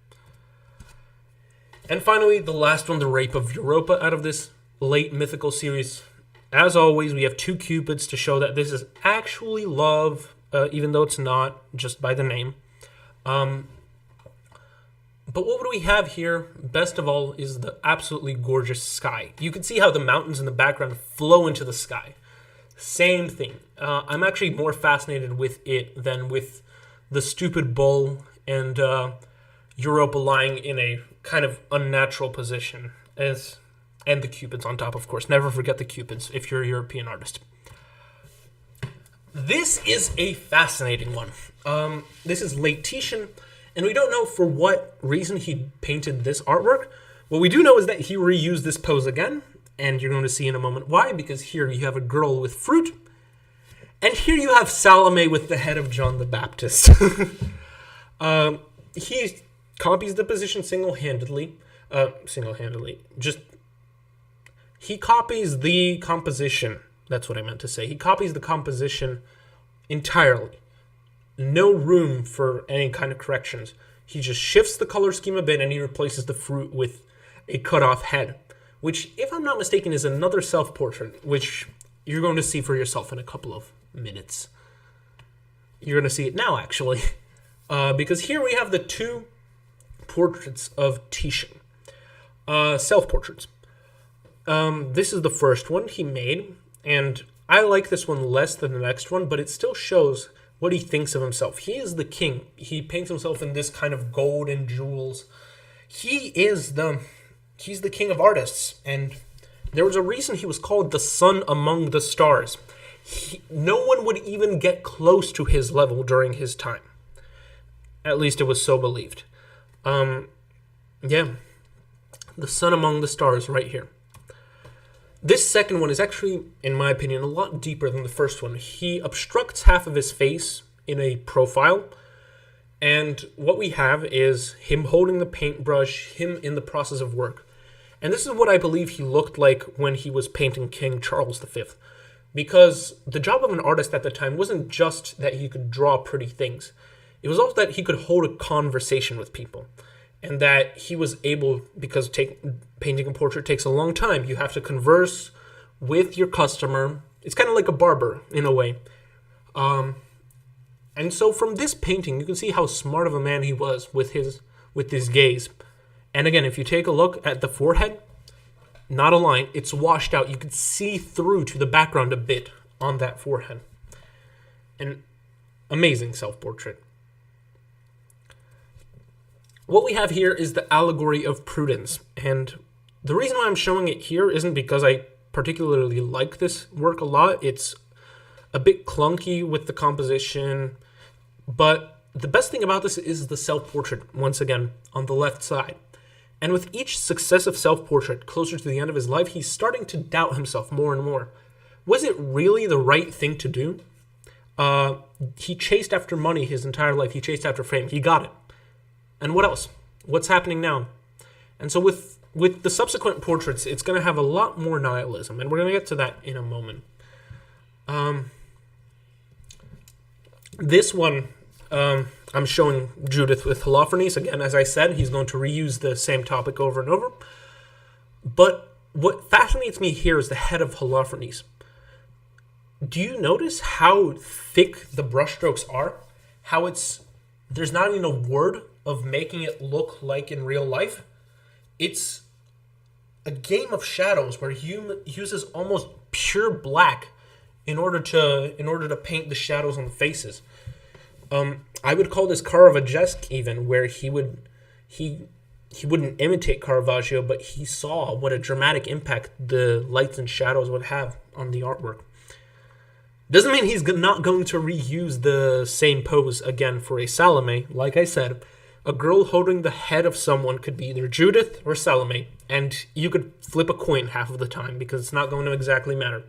Speaker 1: And finally, the last one, the rape of Europa out of this late mythical series. As always, we have 2 cupids to show that this is actually love, even though it's not, just by the name. But what would we have here, best of all, is the absolutely gorgeous sky. You can see how the mountains in the background flow into the sky. Same thing. I'm actually more fascinated with it than with the stupid bull and Europa lying in a kind of unnatural position. And the cupids on top, of course. Never forget the cupids if you're a European artist. This is a fascinating one. This is late Titian, and we don't know for what reason he painted this artwork. What we do know is that he reused this pose again, and you're going to see in a moment why, because here you have a girl with fruit, and here you have Salome with the head of John the Baptist. He copies the position single-handedly. He copies the composition. That's what I meant to say. He copies the composition entirely. No room for any kind of corrections. He just shifts the color scheme a bit, and he replaces the fruit with a cut-off head, which, if I'm not mistaken, is another self-portrait, which you're going to see for yourself in a couple of minutes. You're going to see it now, actually, because here we have the 2 portraits of Titian, self-portraits. This is the first one he made, and I like this one less than the next one, but it still shows what he thinks of himself. He is the king. He paints himself in this kind of gold and jewels. He's the king of artists, and there was a reason he was called the sun among the stars. No one would even get close to his level during his time. At least it was so believed. The sun among the stars right here. This second one is actually, in my opinion, a lot deeper than the first one. He obstructs half of his face in a profile, and what we have is him holding the paintbrush, him in the process of work. And this is what I believe he looked like when he was painting King Charles V. Because the job of an artist at the time wasn't just that he could draw pretty things. It was also that he could hold a conversation with people. And that he was able, because painting a portrait takes a long time. You have to converse with your customer. It's kind of like a barber, in a way. And so from this painting, you can see how smart of a man he was with his gaze. And again, if you take a look at the forehead, not a line, it's washed out. You can see through to the background a bit on that forehead. An amazing self-portrait. What we have here is the allegory of prudence, and the reason why I'm showing it here isn't because I particularly like this work a lot. It's a bit clunky with the composition, but the best thing about this is the self-portrait, once again, on the left side. And with each successive self-portrait closer to the end of his life, he's starting to doubt himself more and more. Was it really the right thing to do? He chased after money his entire life. He chased after fame. He got it. And what else? What's happening now? And so with the subsequent portraits, it's going to have a lot more nihilism, and we're going to get to that in a moment. This one, I'm showing Judith with Holofernes. Again, as I said, he's going to reuse the same topic over and over. But what fascinates me here is the head of Holofernes. Do you notice how thick the brushstrokes are? how there's not even a word of making it look like in real life. It's a game of shadows where he uses almost pure black in order to paint the shadows on the faces. I would call this Caravagesque even, where he wouldn't imitate Caravaggio, but he saw what a dramatic impact the lights and shadows would have on the artwork. Doesn't mean he's not going to reuse the same pose again for a Salome. Like I said, a girl holding the head of someone could be either Judith or Salome, and you could flip a coin half of the time because it's not going to exactly matter.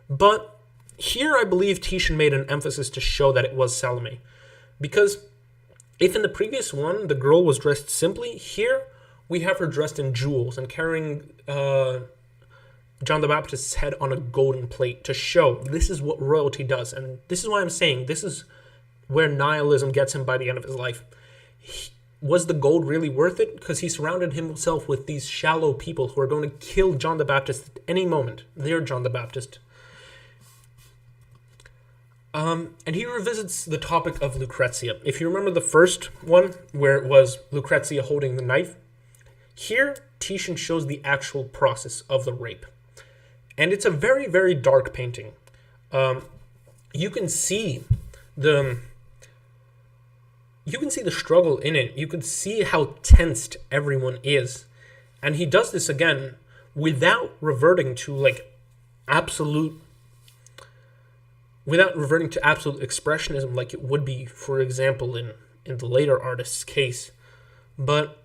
Speaker 1: But here I believe Titian made an emphasis to show that it was Salome. Because if in the previous one the girl was dressed simply, here we have her dressed in jewels and carrying John the Baptist's head on a golden plate to show this is what royalty does. And this is why I'm saying this is where nihilism gets him by the end of his life. Was the gold really worth it? Because he surrounded himself with these shallow people who are going to kill John the Baptist at any moment. They're John the Baptist. And he revisits the topic of Lucrezia. If you remember the first one, where it was Lucrezia holding the knife, here Titian shows the actual process of the rape. And it's a very, very dark painting. You can see the struggle in it. You can see how tensed everyone is. And he does this again without reverting to absolute expressionism like it would be, for example, in the later artist's case. But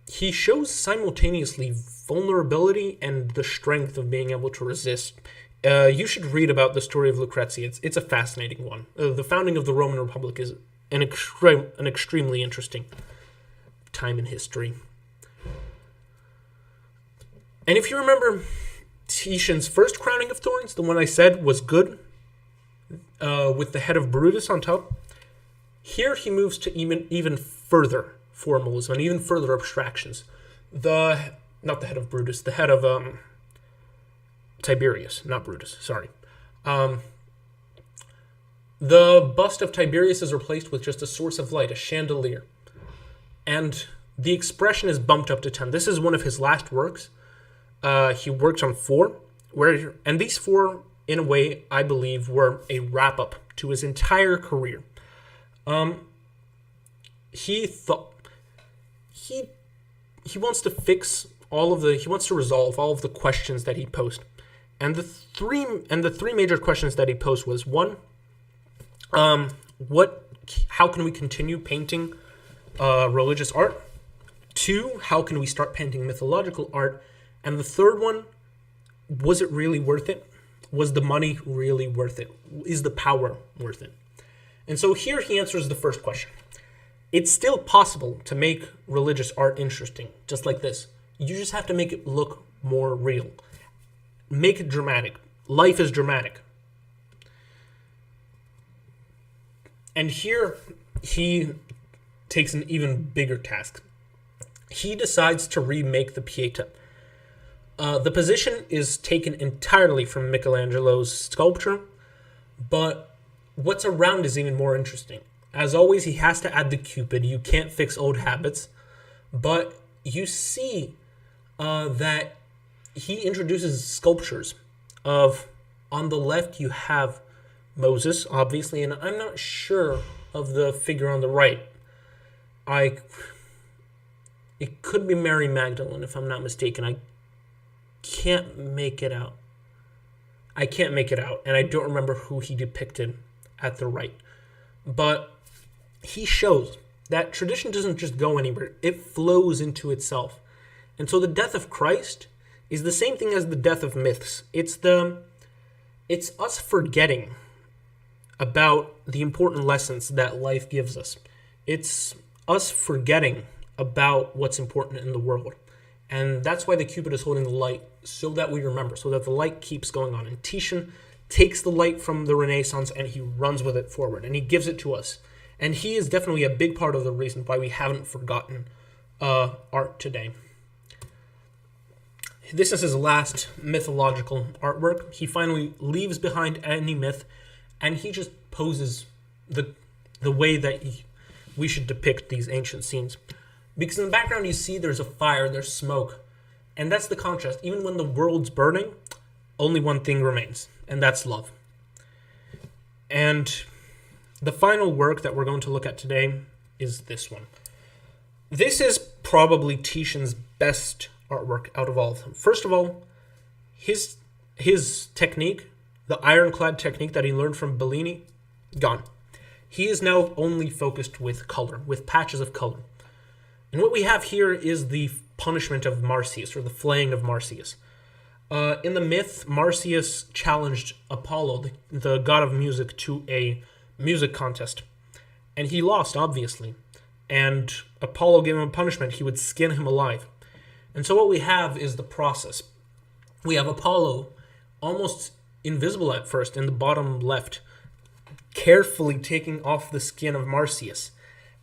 Speaker 1: he shows simultaneously vulnerability and the strength of being able to resist. You should read about the story of Lucrezia. It's a fascinating one. The founding of the Roman Republic is an extremely interesting time in history. And if you remember Titian's first crowning of thorns, the one I said was good, with the head of Brutus on top, here he moves to even further formalism and even further abstractions. Not the head of Brutus, the head of Tiberius, not Brutus, sorry. The bust of Tiberius is replaced with just a source of light, a chandelier. And the expression is bumped up to 10. This is one of his last works. He worked on 4, and these 4, in a way, I believe, were a wrap-up to his entire career. He wants to he wants to resolve all of the questions that he posed. And the three major questions that he posed was, 1, how can we continue painting religious art? 2, how can we start painting mythological art? And the third one, was it really worth it? Was the money really worth it? Is the power worth it? And so here he answers the first question. It's still possible to make religious art interesting, just like this. You just have to make it look more real. Make it dramatic. Life is dramatic. And here he takes an even bigger task. He decides to remake the Pieta. The position is taken entirely from Michelangelo's sculpture, but what's around is even more interesting. As always, he has to add the Cupid. You can't fix old habits, but you see that he introduces sculptures of, on the left you have Moses, obviously, and I'm not sure of the figure on the right. It could be Mary Magdalene, if I'm not mistaken. I can't make it out, and I don't remember who he depicted at the right. But he shows that tradition doesn't just go anywhere, it flows into itself. And so the death of Christ is the same thing as the death of myths. It's us forgetting about the important lessons that life gives us. It's us forgetting about what's important in the world. And that's why the Cupid is holding the light, so that we remember, so that the light keeps going on. And Titian takes the light from the Renaissance and he runs with it forward, and he gives it to us. And he is definitely a big part of the reason why we haven't forgotten art today. This is his last mythological artwork. He finally leaves behind any myth, and he just poses the the way that we should depict these ancient scenes. Because in the background you see there's a fire, there's smoke, and that's the contrast. Even when the world's burning, only one thing remains, and that's love. And the final work that we're going to look at today is this one. This is probably Titian's best artwork out of all of them. First of all, his technique, the ironclad technique that he learned from Bellini, gone. He is now only focused with color, with patches of color. And what we have here is the punishment of Marsyas, or the flaying of Marsyas. In the myth, Marsyas challenged Apollo, the god of music, to a music contest. And he lost, obviously. And Apollo gave him a punishment. He would skin him alive. And so what we have is the process. We have Apollo, almost invisible at first, in the bottom left, carefully taking off the skin of Marsyas.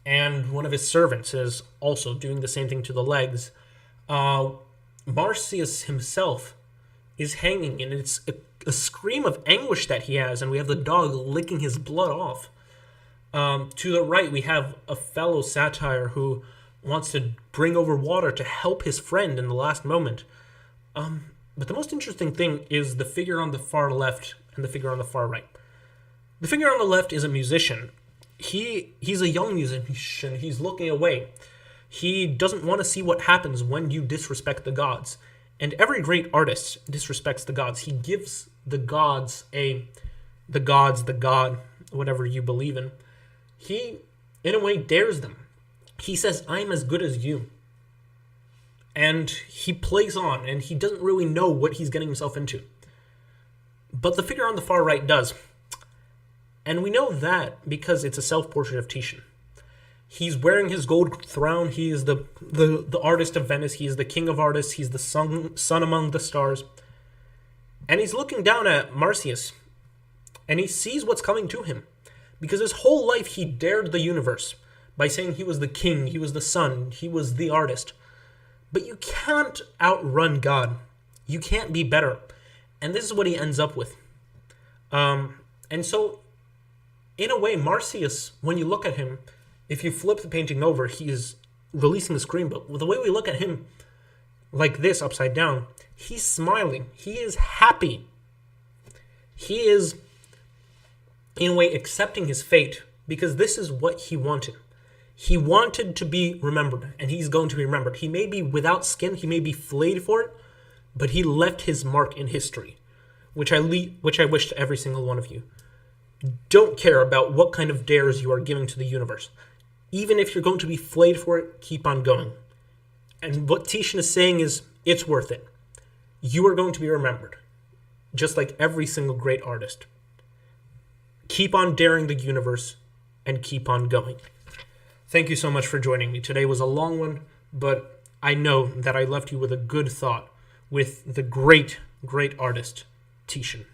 Speaker 1: And one of his servants is also doing the same thing to the legs. Marsyas himself is hanging, and it's a scream of anguish that he has, and we have the dog licking his blood off. To the right, we have a fellow satyr who wants to bring over water to help his friend in the last moment. But the most interesting thing is the figure on the far left and the figure on the far right. The figure on the left is a musician. He's a young musician. He's looking away. He doesn't want to see what happens when you disrespect the gods. And every great artist disrespects the gods. He gives the gods the god, whatever you believe in. He, in a way, dares them. He says, I'm as good as you. And he plays on, and he doesn't really know what he's getting himself into. But the figure on the far right does. And we know that because it's a self-portrait of Titian. He's wearing his gold throne. He is the artist of Venice. He is the king of artists. He's the sun among the stars. And he's looking down at Marsyas, and he sees what's coming to him. Because his whole life he dared the universe by saying he was the king, he was the sun, he was the artist. But you can't outrun God. You can't be better. And this is what he ends up with. And so, in a way, Marsyas, when you look at him, if you flip the painting over, he is releasing the scream. But the way we look at him, like this, upside down, he's smiling. He is happy. He is, in a way, accepting his fate, because this is what he wanted. He wanted to be remembered, and he's going to be remembered. He may be without skin, he may be flayed for it, but he left his mark in history, which I wish to every single one of you. Don't care about what kind of dares you are giving to the universe. Even if you're going to be flayed for it, keep on going. And what Titian is saying is, it's worth it. You are going to be remembered, just like every single great artist. Keep on daring the universe, and keep on going. Thank you so much for joining me. Today was a long one, but I know that I left you with a good thought with the great, great artist, Titian.